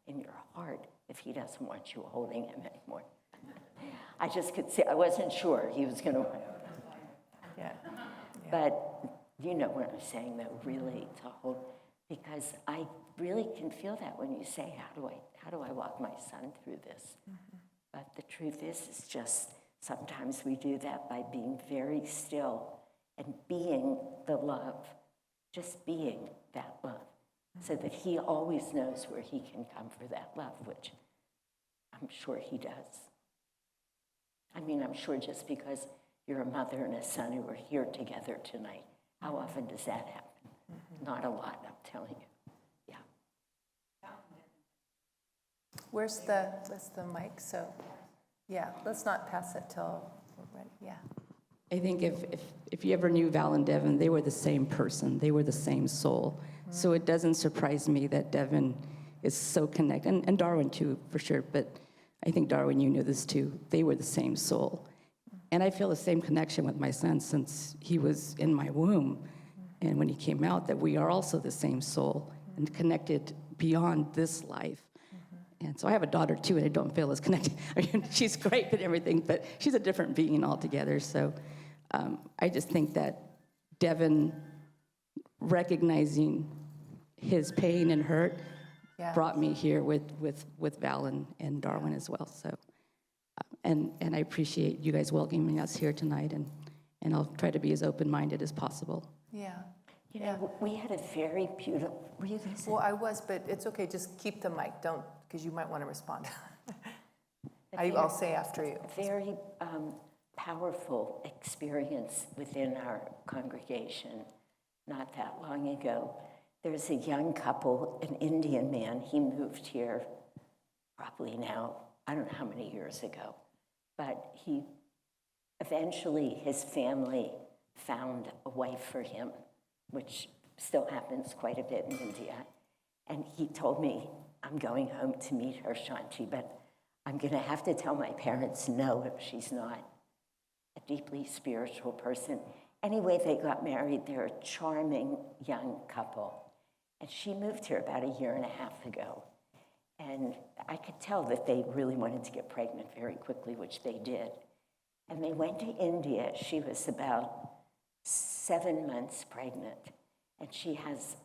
in your heart if he doesn't want you holding him anymore. I just could see, I wasn't sure he was going to. Yeah. But you know what I'm saying, though, really, to hold, because I really can feel that when you say, how do I walk my son through this? Mm-hmm. But the truth is just sometimes we do that by being very still and being the love, just being that love, so that he always knows where he can come for that love, which I'm sure he does. I mean, I'm sure just because you're a mother and a son who are here together tonight, how often does that happen? Mm-hmm. Not a lot, I'm telling you. Yeah. Where's the mic? So, yeah, let's not pass it till we're ready. Yeah. I think if you ever knew Val and Devin, they were the same person. They were the same soul. Mm-hmm. So it doesn't surprise me that Devin is so connected, and Darwin too, for sure, but I think, Darwin, you knew this too. They were the same soul. And I feel the same connection with my son since he was in my womb. And when he came out, that we are also the same soul and connected beyond this life. And so I have a daughter too, and I don't feel as connected. I mean, she's great and everything, but she's a different being altogether. So I just think that Devin recognizing his pain and hurt brought me here with Val and Darwin as well. So, and I appreciate you guys welcoming us here tonight, and I'll try to be as open-minded as possible. Yeah. You know, we had a very beautiful, were you going to say? Well, I was, but it's okay, just keep the mic, don't, because you might want to respond. I'll say after you. Very powerful experience within our congregation not that long ago. There's a young couple, an Indian man. He moved here probably now, I don't know how many years ago, but eventually his family found a wife for him, which still happens quite a bit in India. And he told me, I'm going home to meet her, Shanti, but I'm going to have to tell my parents no if she's not a deeply spiritual person. Anyway, they got married. They're a charming young couple. And she moved here about 1.5 years ago. And I could tell that they really wanted to get pregnant very quickly, which they did. And they went to India. She was about 7 months pregnant. And she has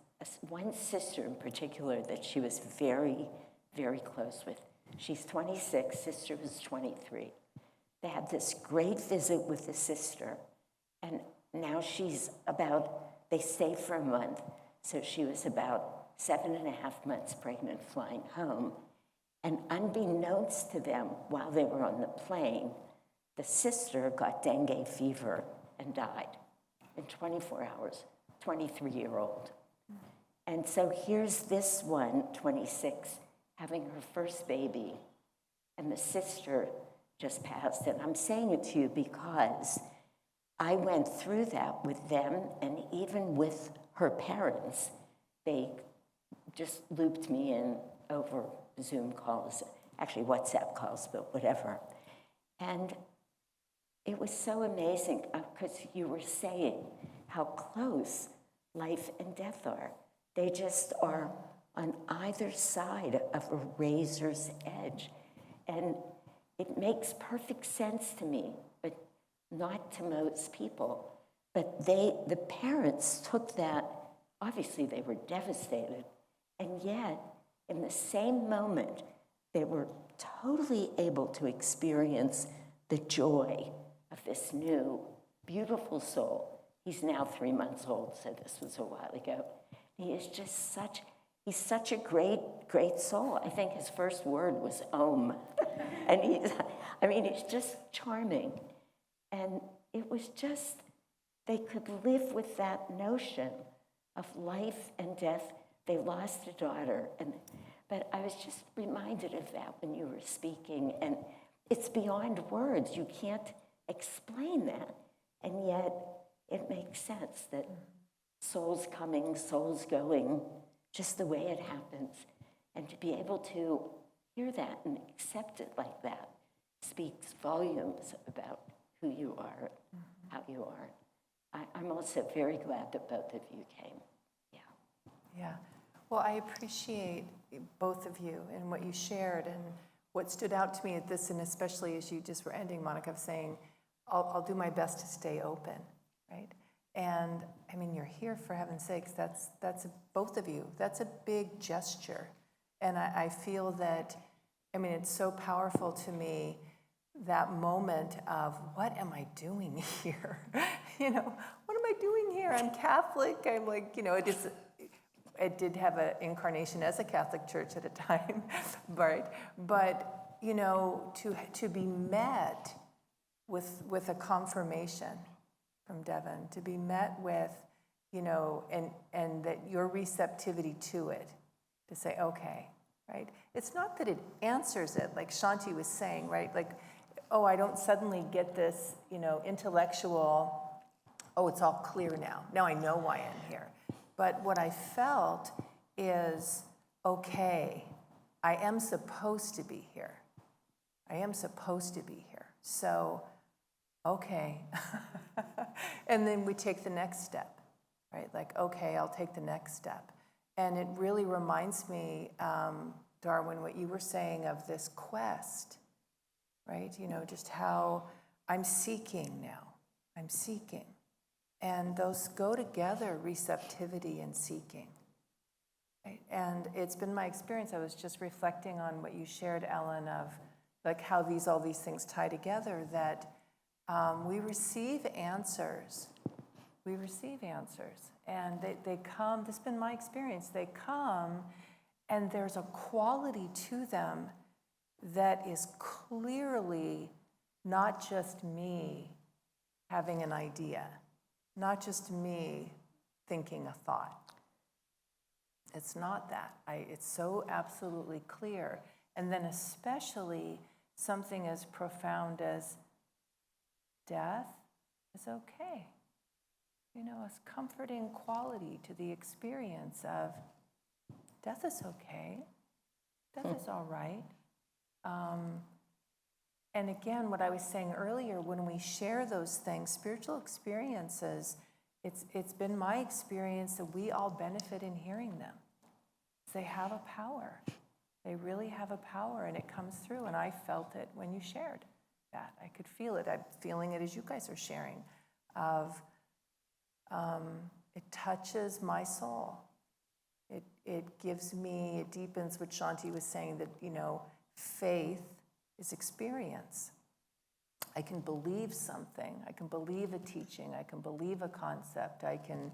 one sister in particular that she was very, very close with. She's 26, sister was 23. They had this great visit with the sister. And now they stayed for a month. So she was about 7.5 months pregnant, flying home. And unbeknownst to them, while they were on the plane, the sister got dengue fever and died in 24 hours, 23-year-old. And so here's this one, 26, having her first baby, and the sister just passed. And I'm saying it to you because I went through that with them, and even with her parents. They just looped me in over Zoom calls, actually WhatsApp calls, but whatever. And it was so amazing because you were saying how close life and death are. They just are on either side of a razor's edge. And it makes perfect sense to me, but not to most people. But the parents took that, obviously they were devastated, and yet in the same moment, they were totally able to experience the joy of this new, beautiful soul. He's now 3 months old, so this was a while ago. He is just he's such a great, great soul. I think his first word was Om. And he's just charming. And it was just, they could live with that notion of life and death. They lost a daughter. But I was just reminded of that when you were speaking. And it's beyond words. You can't explain that, and yet it makes sense that souls coming, souls going, just the way it happens. And to be able to hear that and accept it like that speaks volumes about who you are, how you are. I'm also very glad that both of you came. Yeah. Yeah. Well, I appreciate both of you and what you shared, and what stood out to me at this, and especially as you just were ending, Monica, of saying, I'll do my best to stay open, right? And I mean, you're here, for heaven's sakes. That's both of you. That's a big gesture. And I feel that, I mean, it's so powerful to me, that moment of, what am I doing here? You know, what am I doing here? I'm Catholic. I'm like, you know, it did have an incarnation as a Catholic church at a time, right? But, you know, to be met with a confirmation from Devin, to be met with, you know, and that your receptivity to it, to say, okay, right? It's not that it answers it, like Shanti was saying, right? Like, oh, I don't suddenly get this, you know, intellectual, oh, it's all clear now. Now I know why I'm here. But what I felt is, okay, I am supposed to be here. I am supposed to be here. So, okay. And then we take the next step, right? Like, okay, I'll take the next step. And it really reminds me, Darwin, what you were saying of this quest, right? You know, just how I'm seeking now. I'm seeking. And those go together, receptivity and seeking. Right? And it's been my experience. I was just reflecting on what you shared, Ellen, of like how all these things tie together, that we receive answers. We receive answers. And they come, this has been my experience, they come and there's a quality to them that is clearly not just me having an idea, not just me thinking a thought. It's not that. It's so absolutely clear. And then especially something as profound as death is okay. You know, a comforting quality to the experience of death is okay. Death is all right. And again, what I was saying earlier, when we share those things, spiritual experiences, it's been my experience that we all benefit in hearing them. They have a power. They really have a power, and it comes through. And I felt it when you shared that. I could feel it. I'm feeling it as you guys are sharing. It touches my soul. It gives me, it deepens what Shanti was saying, that, you know, faith is experience. I can believe something. I can believe a teaching. I can believe a concept. I can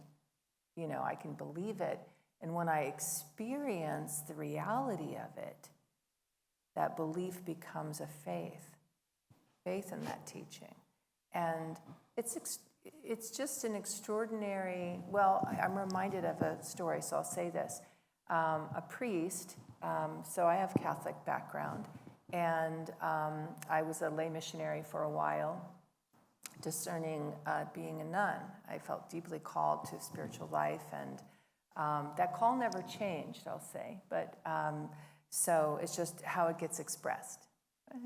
believe it. And when I experience the reality of it, that belief becomes a faith in that teaching. And it's just an extraordinary, well, I'm reminded of a story, so I'll say this. A priest, so I have Catholic background, and I was a lay missionary for a while, discerning being a nun. I felt deeply called to spiritual life, and that call never changed, I'll say, but so it's just how it gets expressed.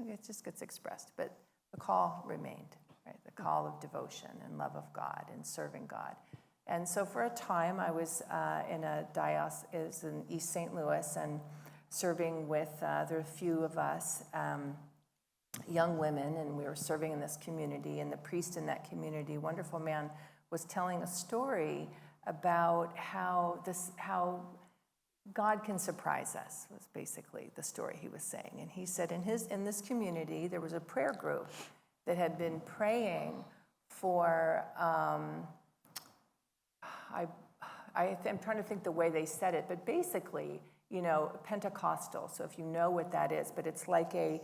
It just gets expressed, but the call remained, right? The call of devotion and love of God and serving God. And so for a time, I was in a diocese in East St. Louis and serving with, there were a few of us, young women, and we were serving in this community, and the priest in that community, wonderful man, was telling a story about how God can surprise us, was basically the story he was saying. And he said in this community, there was a prayer group that had been praying for, I'm trying to think the way they said it, but basically, you know, Pentecostal, so if you know what that is, but it's like a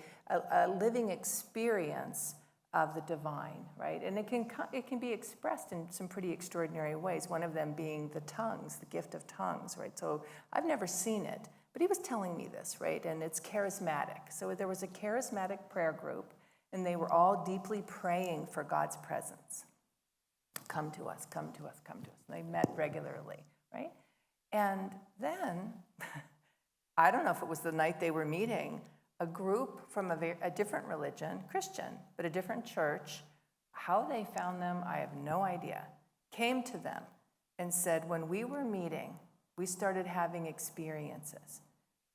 living experience of the divine, right? And it can be expressed in some pretty extraordinary ways, one of them being the tongues, the gift of tongues, right? So I've never seen it, but he was telling me this, right? And it's charismatic. So there was a charismatic prayer group, And they were all deeply praying for God's presence. Come to us, come to us, come to us. And they met regularly, right? And then, I don't know if it was the night they were meeting, a group from a different religion, Christian, but a different church, how they found them, I have no idea, came to them and said, when we were meeting, we started having experiences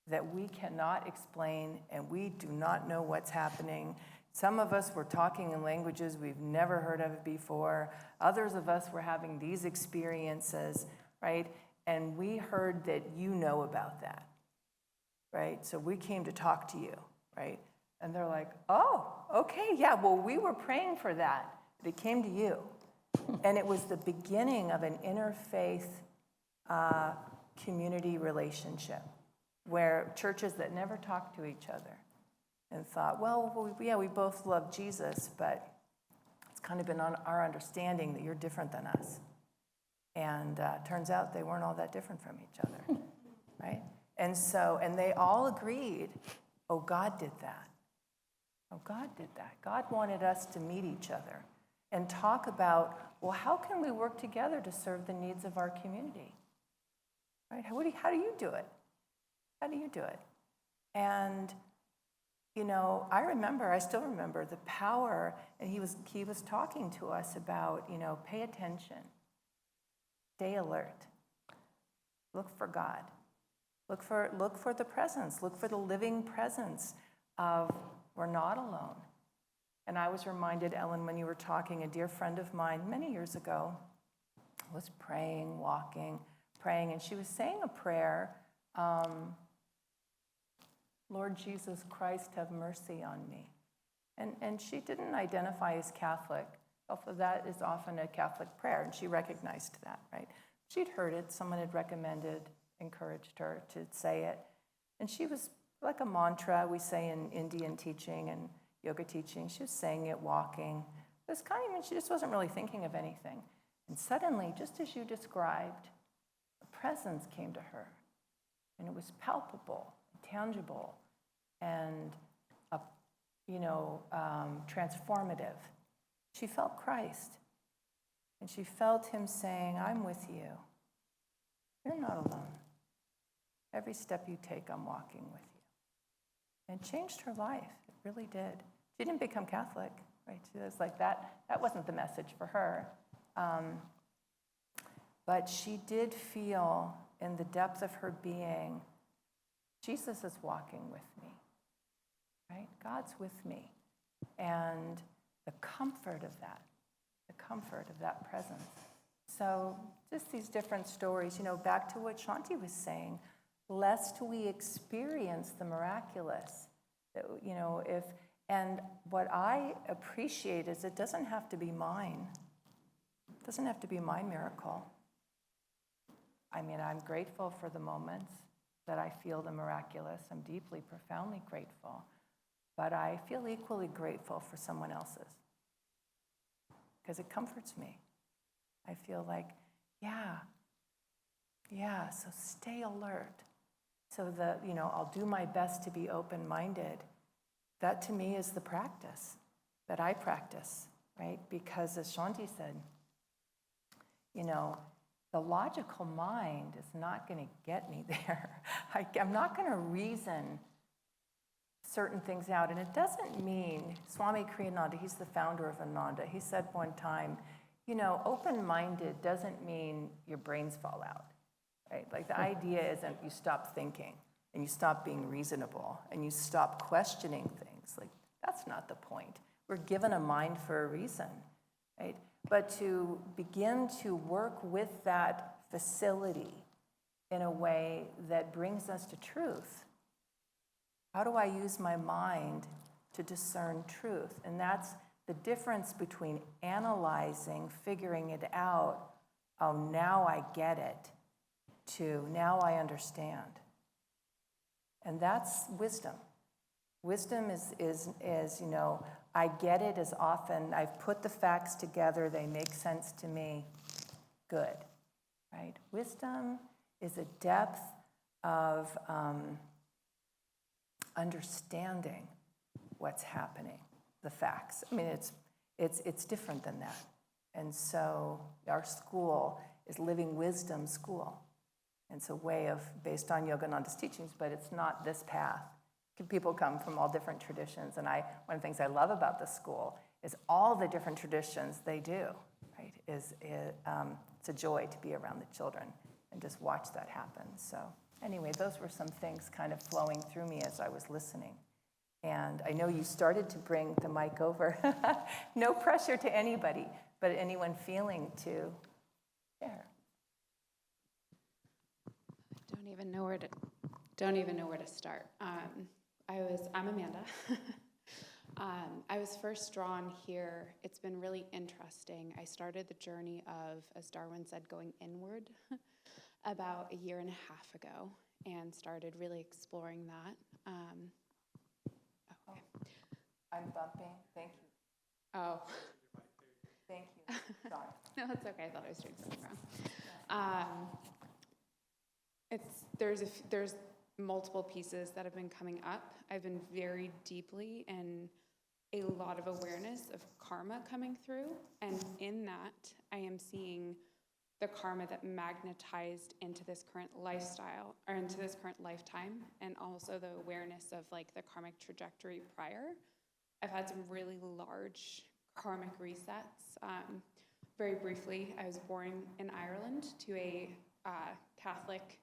that we cannot explain and we do not know what's happening. Some of us were talking in languages we've never heard of before. Others of us were having these experiences, right? And we heard that you know about that, right? So we came to talk to you, right? And they're like, oh, okay, yeah, well, we were praying for that. But it came to you. And it was the beginning of an interfaith community relationship where churches that never talked to each other and thought, well, yeah, we both love Jesus, but it's kind of been on our understanding that you're different than us. And turns out they weren't all that different from each other, right? And they all agreed, oh, God did that. Oh, God did that. God wanted us to meet each other and talk about, well, how can we work together to serve the needs of our community? Right? How do you do it? How do you do it? And, you know, I still remember the power, and he was talking to us about, you know, pay attention, stay alert, look for God, look for the presence, look for the living presence of we're not alone. And I was reminded, Ellen, when you were talking, a dear friend of mine many years ago was praying, walking, praying, and she was saying a prayer, Lord Jesus Christ, have mercy on me. And she didn't identify as Catholic, although that is often a Catholic prayer, and she recognized that, right? She'd heard it, someone had recommended, encouraged her to say it. And she was like a mantra we say in Indian teaching and yoga teaching. She was saying it, walking. It was kind of, she just wasn't really thinking of anything. And suddenly, just as you described, a presence came to her. And it was palpable, tangible, and transformative. She felt Christ. And she felt him saying, I'm with you. You're not alone. Every step you take, I'm walking with you. And it changed her life. It really did. She didn't become Catholic, right? She was like that. That wasn't the message for her. But she did feel in the depth of her being, Jesus is walking with me, right? God's with me. And the comfort of that presence. So just these different stories, you know, back to what Shanti was saying, lest we experience the miraculous, you know, and what I appreciate is it doesn't have to be mine. It doesn't have to be my miracle. I mean, I'm grateful for the moments that I feel the miraculous. I'm deeply, profoundly grateful. But I feel equally grateful for someone else's because it comforts me. I feel like, so stay alert. So I'll do my best to be open-minded. That to me is the practice that I practice, right? Because as Shanti said, you know, the logical mind is not going to get me there. I'm not going to reason certain things out. And it doesn't mean, Swami Kriyananda, he's the founder of Ananda, he said one time, you know, open-minded doesn't mean your brains fall out, right? Like the idea isn't you stop thinking and you stop being reasonable and you stop questioning things. Like, that's not the point. We're given a mind for a reason, right? But to begin to work with that facility in a way that brings us to truth. How do I use my mind to discern truth? And that's the difference between analyzing, figuring it out, oh, now I get it, to now I understand. And that's wisdom. Wisdom is you know, I get it as often, I've put the facts together, they make sense to me, good, right? Wisdom is a depth of understanding what's happening the facts. I mean, it's different than that. And so our school is living wisdom school. And it's a way of, based on Yogananda's teachings, but it's not this path. People come from all different traditions. And one of the things I love about the school is all the different traditions they do, right? It's a joy to be around the children and just watch that happen. So anyway, those were some things kind of flowing through me as I was listening. And I know you started to bring the mic over. No pressure to anybody, but anyone feeling to share. Don't even know where to start. I'm Amanda. I was first drawn here. It's been really interesting. I started the journey of, as Darwin said, going inward about 1.5 years ago, and started really exploring that. Okay. I'm bumping. Thank you. Oh. Thank you. Sorry. No, it's okay. I thought I was doing something wrong. There's multiple pieces that have been coming up. I've been very deeply in a lot of awareness of karma coming through, and in that, I am seeing the karma that magnetized into this current lifestyle, or into this current lifetime, and also the awareness of like the karmic trajectory prior. I've had some really large karmic resets. Very briefly, I was born in Ireland to a Catholic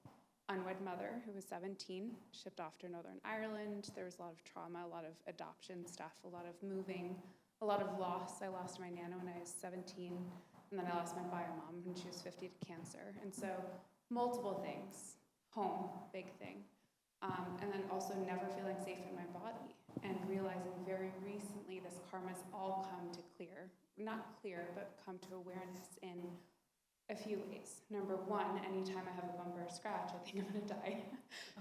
unwed mother who was 17, shipped off to Northern Ireland. There was a lot of trauma, a lot of adoption stuff, a lot of moving, a lot of loss. I lost my nana when I was 17, and then I lost my bio mom when she was 50 to cancer. And so multiple things. Home, big thing. And then also never feeling safe in my body, and realizing very recently this karma's all come to clear. Not clear, but come to awareness in a few ways. Number one, anytime I have a bump or a scratch, I think I'm gonna die.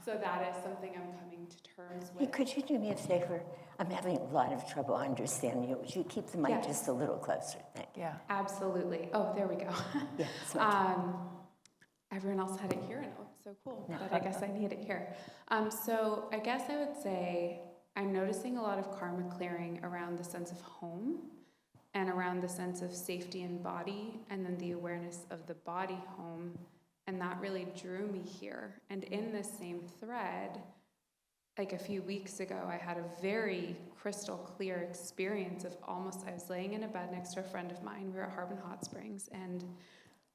So that is something I'm coming to terms with. Hey, could you do me a favor? I'm having a lot of trouble understanding you. Would you keep the mic just a little closer? Thank you. Yeah, absolutely. Oh, there we go. Yeah, it's much Everyone else had it here, and it looked so cool, but I guess I need it here. So I guess I would say I'm noticing a lot of karma clearing around the sense of home, and around the sense of safety in body, and then the awareness of the body home, and that really drew me here. And in this same thread, like a few weeks ago, I had a very crystal clear experience of I was laying in a bed next to a friend of mine. We were at Harbin Hot Springs, and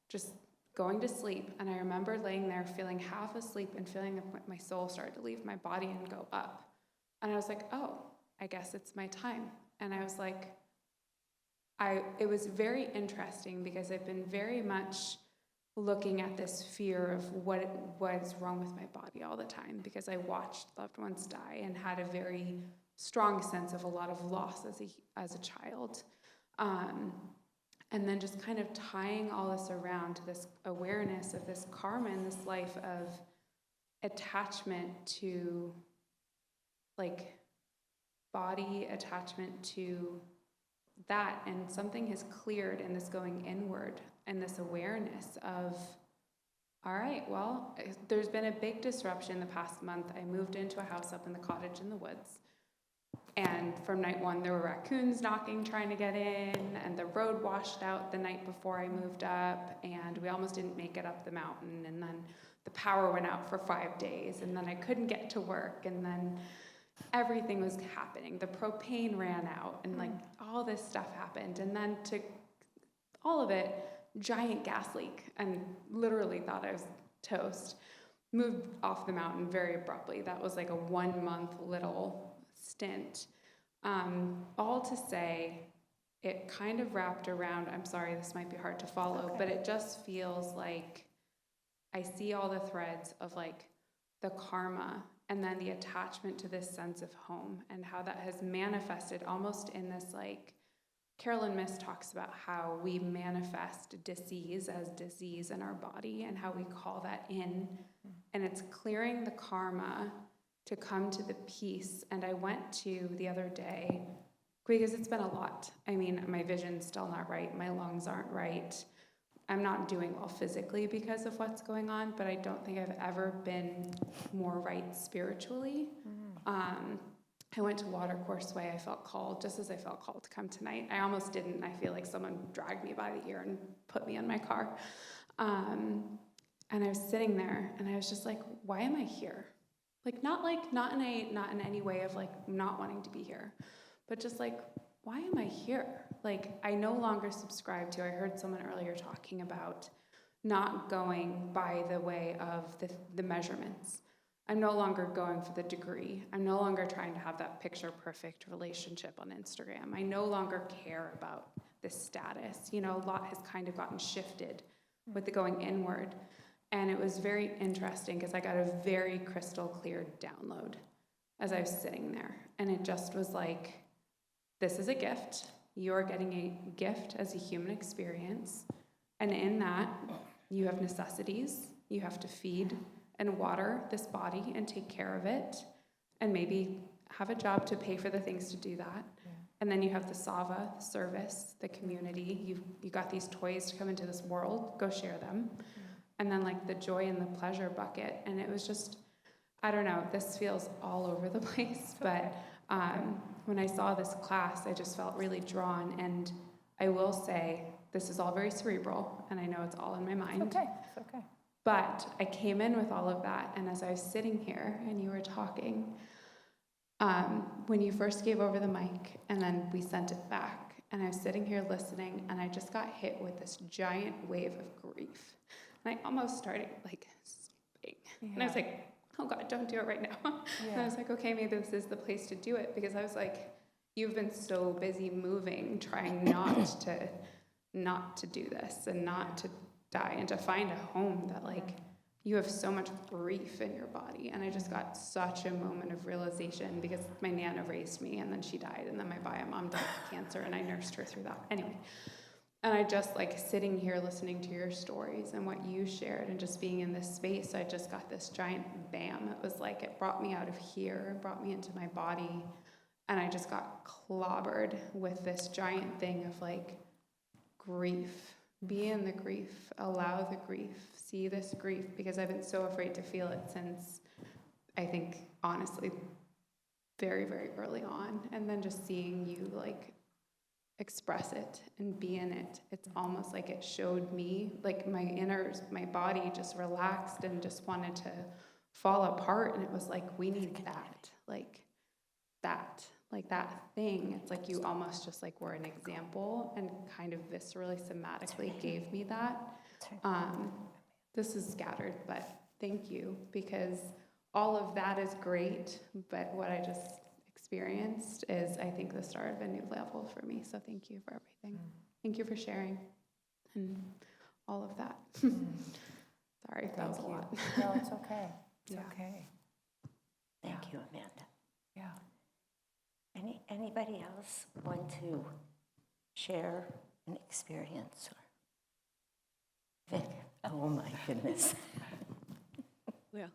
just going to sleep. And I remember laying there feeling half asleep and feeling like my soul started to leave my body and go up. And I was like, oh, I guess it's my time. And I was like, it was very interesting because I've been very much looking at this fear of what is wrong with my body all the time, because I watched loved ones die and had a very strong sense of a lot of loss as a child. And then just kind of tying all this around to this awareness of this karma in this life of attachment to like body, attachment to that, and something has cleared in this going inward and this awareness of, all right, well, there's been a big disruption the past month. I moved into a house up in the cottage in the woods, and from night one there were raccoons knocking trying to get in, and the road washed out the night before I moved up, and we almost didn't make it up the mountain, and then the power went out for 5 days, and then I couldn't get to work, and then everything was happening. The propane ran out, and like all this stuff happened. And then to all of it, giant gas leak, and literally thought I was toast. Moved off the mountain very abruptly. That was like a 1 month little stint. All to say, it kind of wrapped around, I'm sorry, this might be hard to follow, but it just feels like I see all the threads of like the karma, and then the attachment to this sense of home, and how that has manifested almost in this, like, Carolyn Miss talks about how we manifest disease as disease in our body, and how we call that in, and it's clearing the karma to come to the peace. And I went to the other day, because it's been a lot. I mean, my vision's still not right, my lungs aren't right. I'm not doing well physically because of what's going on, but I don't think I've ever been more right spiritually. I went to Watercourse Way. I felt called, just as I felt called to come tonight. I almost didn't. I feel like someone dragged me by the ear and put me in my car. And I was sitting there, and I was just like, why am I here? Not in any way of like not wanting to be here, but just like, why am I here? Like, I no longer subscribe to, I heard someone earlier talking about not going by the way of the measurements. I'm no longer going for the degree. I'm no longer trying to have that picture perfect relationship on Instagram. I no longer care about this status. You know, a lot has kind of gotten shifted with the going inward. And it was very interesting because I got a very crystal clear download as I was sitting there. And it just was like, this is a gift. You're getting a gift as a human experience. And in that, you have necessities. You have to feed and water this body and take care of it. And maybe have a job to pay for the things to do that. Yeah. And then you have the Sava, the service, the community. You got these toys to come into this world. Go share them. Yeah. And then like the joy and the pleasure bucket. And it was just, I don't know, this feels all over the place. But when I saw this class, I just felt really drawn. And I will say, this is all very cerebral, and I know it's all in my mind. It's okay, it's okay. But I came in with all of that, and as I was sitting here and you were talking, when you first gave over the mic, and then we sent it back, and I was sitting here listening, and I just got hit with this giant wave of grief. And I almost started like sobbing. Yeah. And I was like, oh God, don't do it right now. Yeah. And I was like, okay, maybe this is the place to do it, because I was like, you've been so busy moving, trying not to do this and not to die and to find a home that like you have so much grief in your body. And I just got such a moment of realization, because my Nana raised me and then she died, and then my bio mom died of cancer, and I nursed her through that. Anyway, and I just like sitting here listening to your stories and what you shared and just being in this space, I just got this giant bam. It was like it brought me out of here, brought me into my body, and I just got clobbered with this giant thing of like grief. Be in the grief, allow the grief, see this grief, because I've been so afraid to feel it since, I think, honestly, very, very early on. And then just seeing you like express it and be in it, it's almost like it showed me, like my body just relaxed and just wanted to fall apart. And it was like, we need that, like that. Like that thing, it's like you almost just like were an example and kind of viscerally, somatically gave me that. This is scattered, but thank you, because all of that is great, but what I just experienced is, I think, the start of a new level for me. So thank you for everything. Thank you for sharing and all of that. Sorry, that was a lot. No, it's okay. It's okay. Thank you, Amanda. Yeah. Anybody else want to share an experience? Or Vic? Oh my goodness. Well,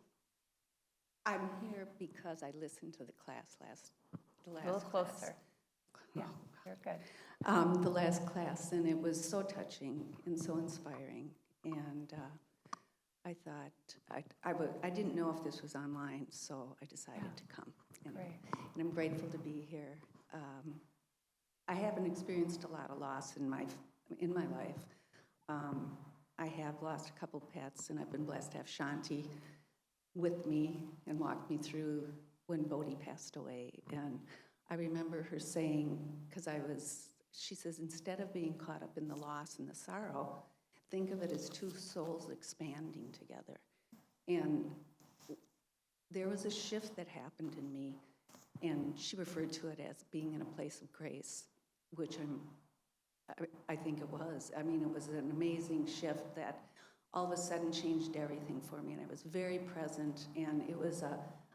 I'm here because I listened to the class the last A little closer. Class. Yeah, you're good. The last class, and it was so touching and so inspiring. And I thought, I didn't know if this was online, so I decided to come. And I'm grateful to be here. I haven't experienced a lot of loss in my life. I have lost a couple pets, and I've been blessed to have Shanti with me and walked me through when Bodhi passed away. And I remember her saying, she says, instead of being caught up in the loss and the sorrow, think of it as two souls expanding together. And there was a shift that happened in me, and she referred to it as being in a place of grace, which I think it was. I mean, it was an amazing shift that all of a sudden changed everything for me, and I was very present, and it was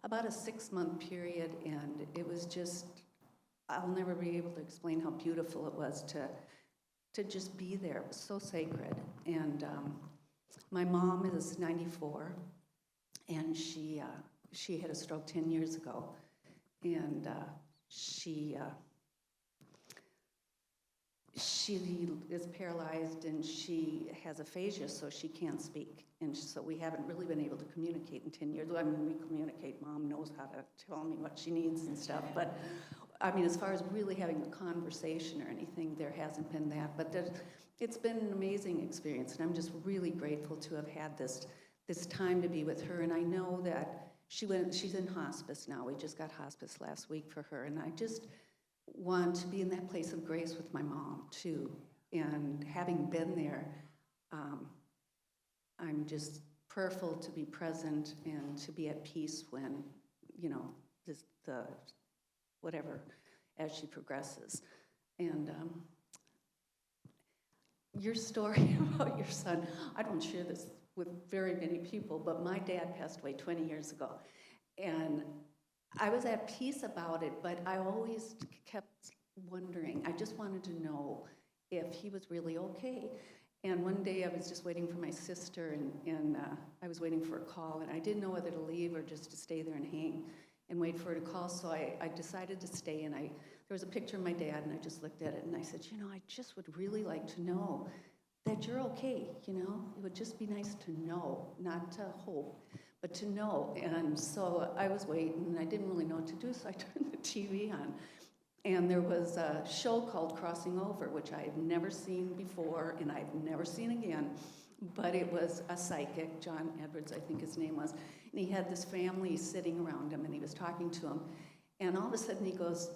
about a 6-month period, and it was just, I'll never be able to explain how beautiful it was to just be there. It was so sacred. And my mom is 94, and she had a stroke 10 years ago, and she she is paralyzed and she has aphasia, so she can't speak. And so we haven't really been able to communicate in 10 years. I mean, we communicate. Mom knows how to tell me what she needs and stuff. But, I mean, as far as really having a conversation or anything, there hasn't been that. But it's been an amazing experience, and I'm just really grateful to have had this time to be with her. And I know that she's in hospice now. We just got hospice last week for her. And I just want to be in that place of grace with my mom, too. And having been there, I'm just prayerful to be present and to be at peace when, you know, whatever, as she progresses. And your story about your son, I don't share this with very many people, but my dad passed away 20 years ago. And I was at peace about it, but I always kept wondering. I just wanted to know if he was really okay. And one day I was just waiting for my sister, and I was waiting for a call, and I didn't know whether to leave or just to stay there and hang and wait for her to call. So I decided to stay, and there was a picture of my dad, and I just looked at it, and I said, you know, I just would really like to know that you're okay, you know? It would just be nice to know, not to hope, but to know. And so I was waiting, and I didn't really know what to do, so I turned the TV on. And there was a show called Crossing Over, which I had never seen before, and I've never seen again. But it was a psychic, John Edwards, I think his name was. And he had this family sitting around him, and he was talking to them. And all of a sudden he goes,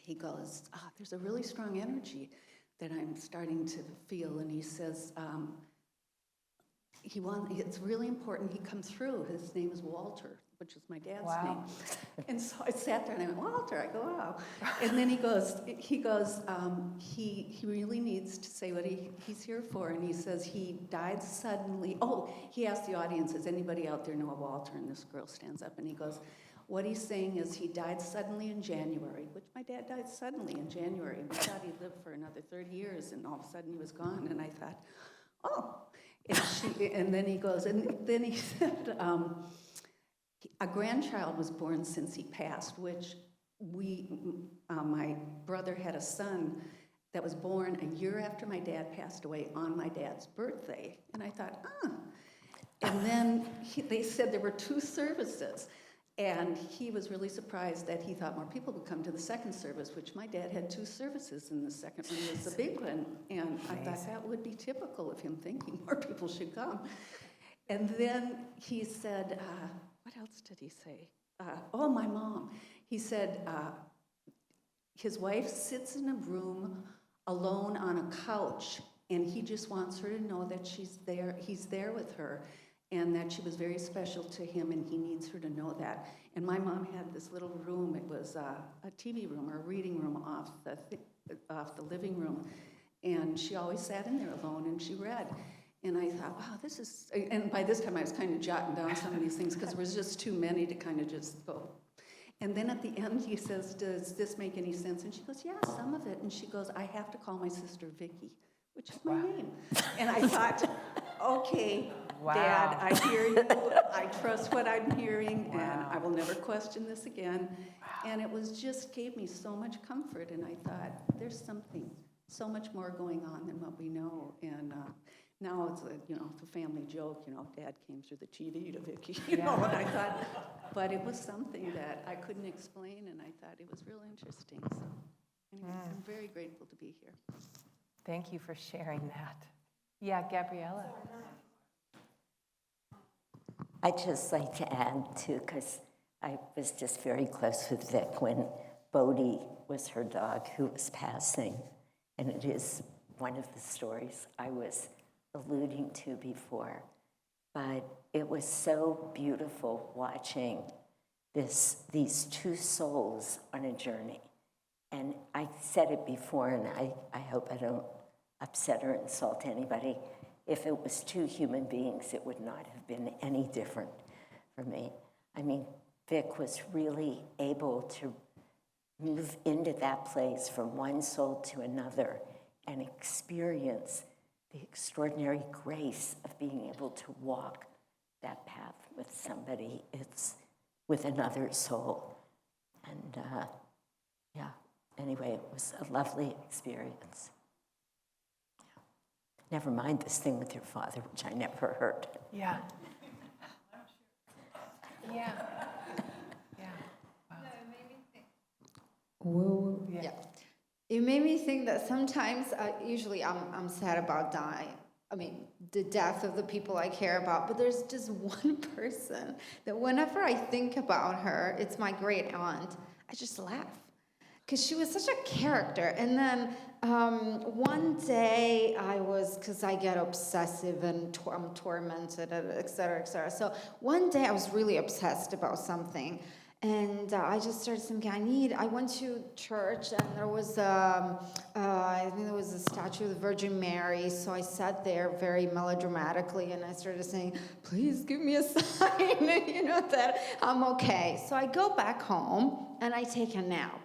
there's a really strong energy that I'm starting to feel. And he says, it's really important he come through. His name is Walter, which is my dad's name. And so I sat there and I went, Walter, I go, wow. And then he goes, he really needs to say what he's here for. And he says he died suddenly. Oh, he asked the audience, does anybody out there know of Walter? And this girl stands up and he goes, what he's saying is he died suddenly in January, which my dad died suddenly in January. And we thought he'd live for another 30 years, and all of a sudden he was gone. And I thought, oh. And then he goes, and then he said, a grandchild was born since he passed, which my brother had a son that was born a year after my dad passed away on my dad's birthday. And I thought, And then they said there were 2 services. And he was really surprised that he thought more people would come to the second service, which my dad had 2 services, and the second one was the big one. And I thought that would be typical of him thinking more people should come. And then he said, what else did he say? My mom. He said his wife sits in a room alone on a couch, and he just wants her to know that she's there. He's there with her, and that she was very special to him, and he needs her to know that. And my mom had this little room. It was a TV room or a reading room off the living room, and she always sat in there alone, and she read. And I thought, wow, this is, and by this time I was kind of jotting down some of these things because there was just too many to kind of just go. And then at the end he says, does this make any sense? And she goes, yeah, some of it. And she goes, I have to call my sister Vicky, which is my name. And I thought, okay, Dad, I hear you. I trust what I'm hearing, and I will never question this again. And it was just gave me so much comfort. And I thought, there's something so much more going on than what we know. And now it's the family joke, Dad came through the TV to Vicky, and I thought, but it was something that I couldn't explain, and I thought it was real interesting. So anyway, I'm very grateful to be here. Thank you for sharing that. Yeah, Gabriella. I'd just like to add, too, because I was just very close with Vic when Bodhi was her dog who was passing, and it is one of the stories I was alluding to before. But it was so beautiful watching these 2 souls on a journey. And I said it before, and I hope I don't upset or insult anybody. If it was 2 human beings, it would not have been any different for me. I mean, Vic was really able to move into that place from one soul to another and experience the extraordinary grace of being able to walk that path with somebody. It's with another soul. And Anyway, it was a lovely experience. Never mind this thing with your father, which I never heard. Yeah. Yeah. Yeah. Wow. Whoa. Yeah. It made me think that sometimes, usually I'm sad about dying. I mean, the death of the people I care about, but there's just one person that whenever I think about her, it's my great aunt, I just laugh. Because she was such a character. And then one day because I get obsessive and I'm tormented, et cetera, et cetera. So one day I was really obsessed about something. And I just started thinking, I went to church and there was, I think there was a statue of the Virgin Mary. So I sat there very melodramatically and I started saying, please give me a sign, that I'm okay. So I go back home and I take a nap.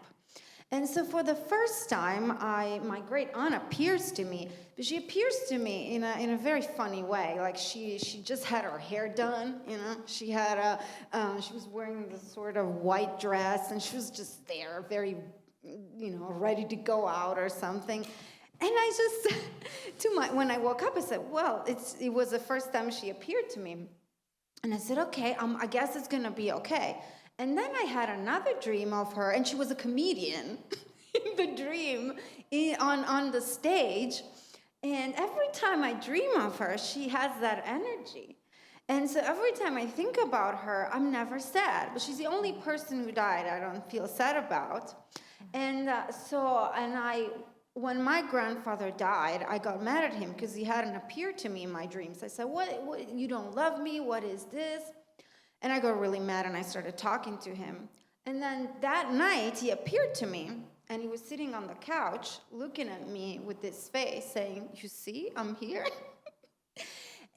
And so for the first time, my great aunt appears to me, but she appears to me in a very funny way. Like she just had her hair done, She had she was wearing this sort of white dress, and she was just there, very, ready to go out or something. And I just, when I woke up, I said, well, it was the first time she appeared to me, and I said, okay, I guess it's gonna be okay. And then I had another dream of her, and she was a comedian in the dream on the stage. And every time I dream of her, she has that energy. And so every time I think about her, I'm never sad. But she's the only person who died I don't feel sad about. And when my grandfather died, I got mad at him because he hadn't appeared to me in my dreams. I said, what, you don't love me? What is this? And I got really mad and I started talking to him. And then that night he appeared to me and he was sitting on the couch looking at me with this face saying, you see, I'm here.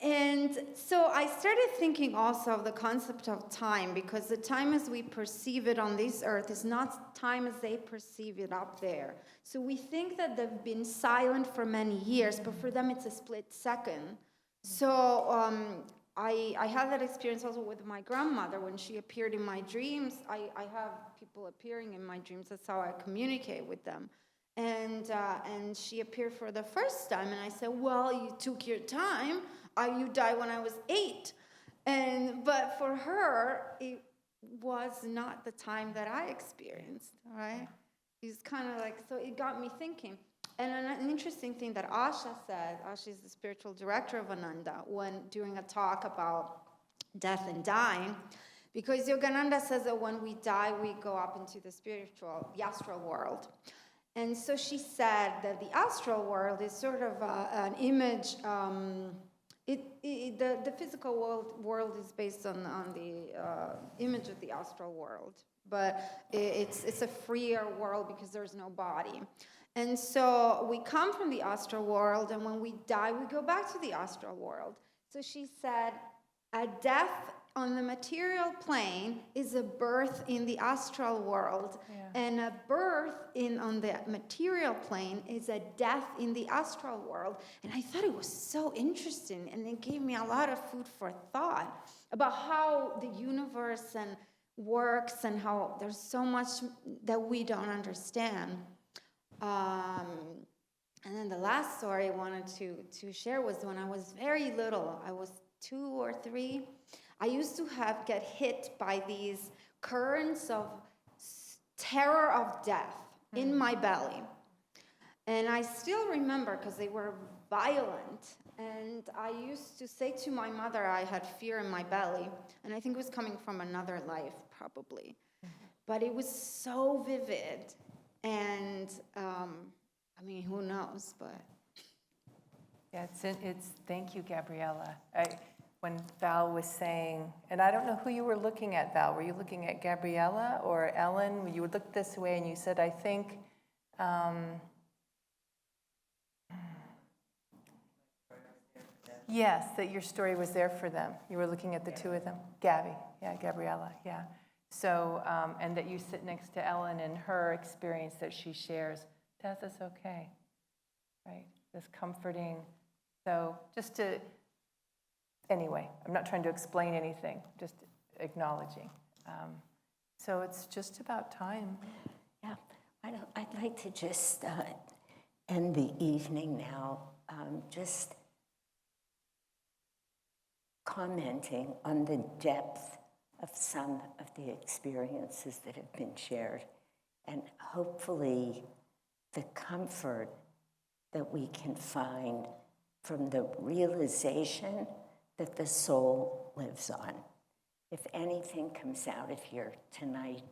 And so I started thinking also of the concept of time, because the time as we perceive it on this earth is not time as they perceive it up there. So we think that they've been silent for many years, but for them it's a split second. So I had that experience also with my grandmother when she appeared in my dreams. I have people appearing in my dreams. That's how I communicate with them. And she appeared for the first time, and I said, well, you took your time. You died when I was 8. But for her, it was not the time that I experienced, right? It's kind of like, so it got me thinking. And an interesting thing that Asha said, Asha is the spiritual director of Ananda, during a talk about death and dying, because Yogananda says that when we die, we go up into the astral world. And so she said that the astral world is sort of an image. The physical world is based on the image of the astral world, but it's a freer world because there's no body. And so we come from the astral world, and when we die, we go back to the astral world. So she said, a death on the material plane is a birth in the astral world, and a birth on the material plane is a death in the astral world. And I thought it was so interesting, and it gave me a lot of food for thought about how the universe works and how there's so much that we don't understand. And then the last story I wanted to share was when I was very little. I was 2 or 3. I used to get hit by these currents of terror of death in my belly. And I still remember because they were violent. And I used to say to my mother I had fear in my belly. And I think it was coming from another life, probably. But it was so vivid. And, who knows, but. Yeah, it's thank you, Gabriella. When Val was saying, and I don't know who you were looking at, Val. Were you looking at Gabriella or Ellen? You would look this way and you said, I think, yes, that your story was there for them. You were looking at the two of them. Gabriella, yeah. So, and that you sit next to Ellen and her experience that she shares. Death is okay, right? This comforting. So just to, anyway, I'm not trying to explain anything, just acknowledging. So it's just about time. Yeah. I'd like to just end the evening now, just commenting on the depth of some of the experiences that have been shared, and hopefully the comfort that we can find from the realization that the soul lives on. If anything comes out of here tonight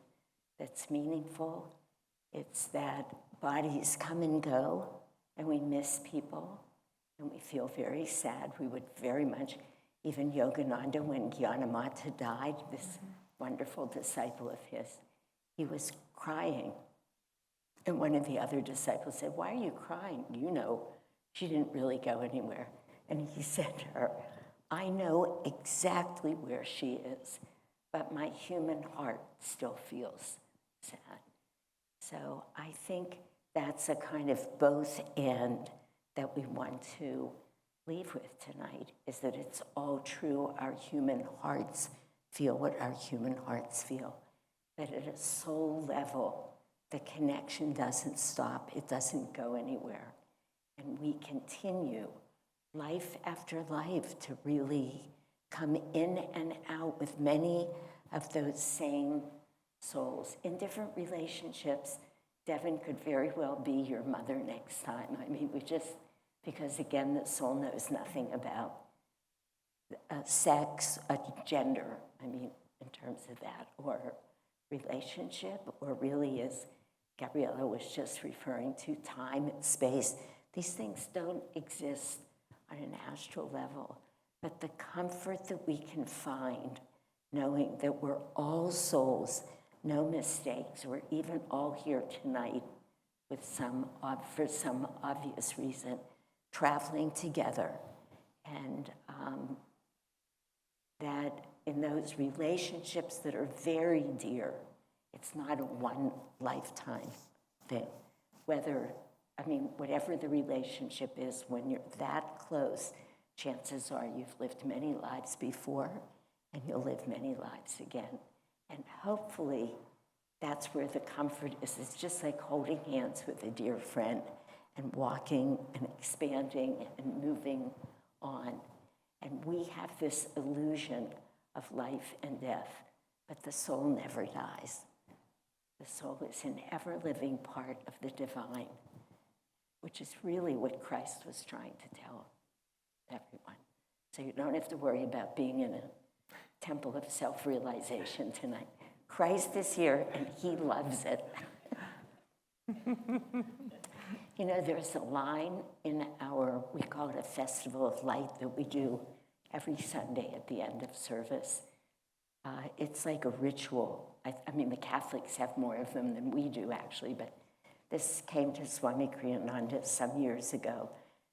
that's meaningful, it's that bodies come and go, and we miss people, and we feel very sad. We would very much, even Yogananda, when Gyanamata died, this wonderful disciple of his, he was crying. And one of the other disciples said, "Why are you crying? You know, she didn't really go anywhere." And he said to her, "I know exactly where she is, but my human heart still feels sad." So I think that's a kind of both and that we want to leave with tonight, is that it's all true. Our human hearts feel what our human hearts feel. That at a soul level, the connection doesn't stop. It doesn't go anywhere. And we continue life after life to really come in and out with many of those same souls in different relationships. Devin could very well be your mother next time. I mean, because again, the soul knows nothing about sex, gender, I mean, in terms of that, or relationship, or really, as Gabriella was just referring to, time and space. These things don't exist on an astral level, but the comfort that we can find knowing that we're all souls, no mistakes, we're even all here tonight with for some obvious reason, traveling together, and that in those relationships that are very dear, it's not a one lifetime thing. Whatever the relationship is, when you're that close, chances are you've lived many lives before, and you'll live many lives again. And hopefully, that's where the comfort is. It's just like holding hands with a dear friend and walking and expanding and moving on. And we have this illusion of life and death, but the soul never dies. The soul is an ever-living part of the divine, which is really what Christ was trying to tell everyone. So you don't have to worry about being in a temple of self-realization tonight. Christ is here, and he loves it. You know, there's a line in we call it a festival of light that we do every Sunday at the end of service. It's like a ritual. I mean, the Catholics have more of them than we do, actually, but this came to Swami Kriyananda some years ago.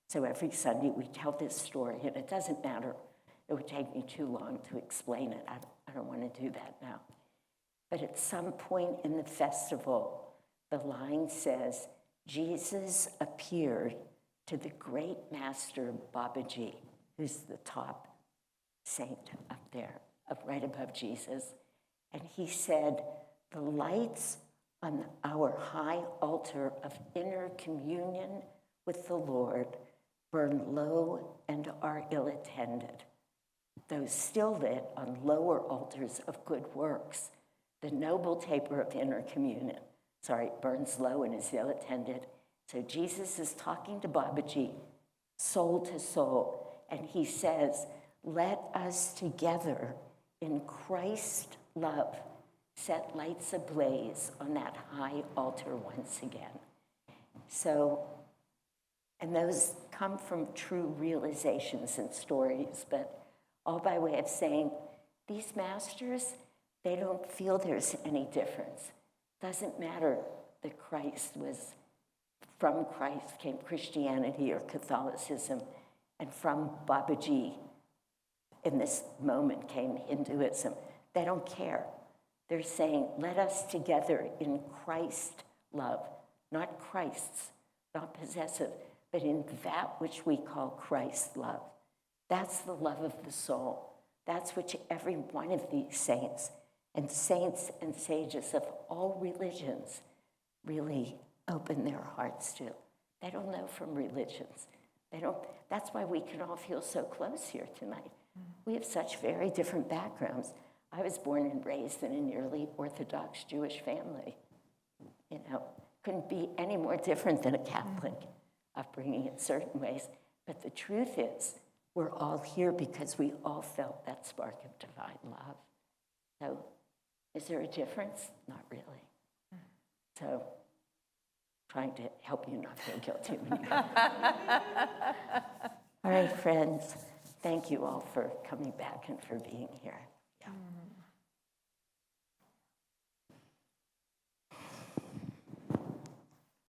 So every Sunday we tell this story, and it doesn't matter. It would take me too long to explain it. I don't want to do that now. But at some point in the festival, the line says, Jesus appeared to the great master Babaji, who's the top saint up there, right above Jesus. And he said, the lights on our high altar of inner communion with the Lord burn low and are ill-attended. Those still lit on lower altars of good works, the noble taper of inner communion, burns low and is ill-attended. So Jesus is talking to Babaji, soul to soul, and he says, let us together in Christ's love set lights ablaze on that high altar once again. So, and those come from true realizations and stories, but all by way of saying, these masters, they don't feel there's any difference. Doesn't matter that from Christ came Christianity or Catholicism, and from Babaji, in this moment, came Hinduism. They don't care. They're saying, let us together in Christ love, not Christ's, not possessive, but in that which we call Christ love. That's the love of the soul. That's which every one of these saints and sages of all religions really open their hearts to. They don't know from religions. That's why we can all feel so close here tonight. We have such very different backgrounds. I was born and raised in a nearly Orthodox Jewish family. You know, couldn't be any more different than a Catholic upbringing in certain ways. But the truth is, we're all here because we all felt that spark of divine love. So, is there a difference? Not really. So, trying to help you not feel guilty when you come. All right, friends, thank you all for coming back and for being here. Yeah.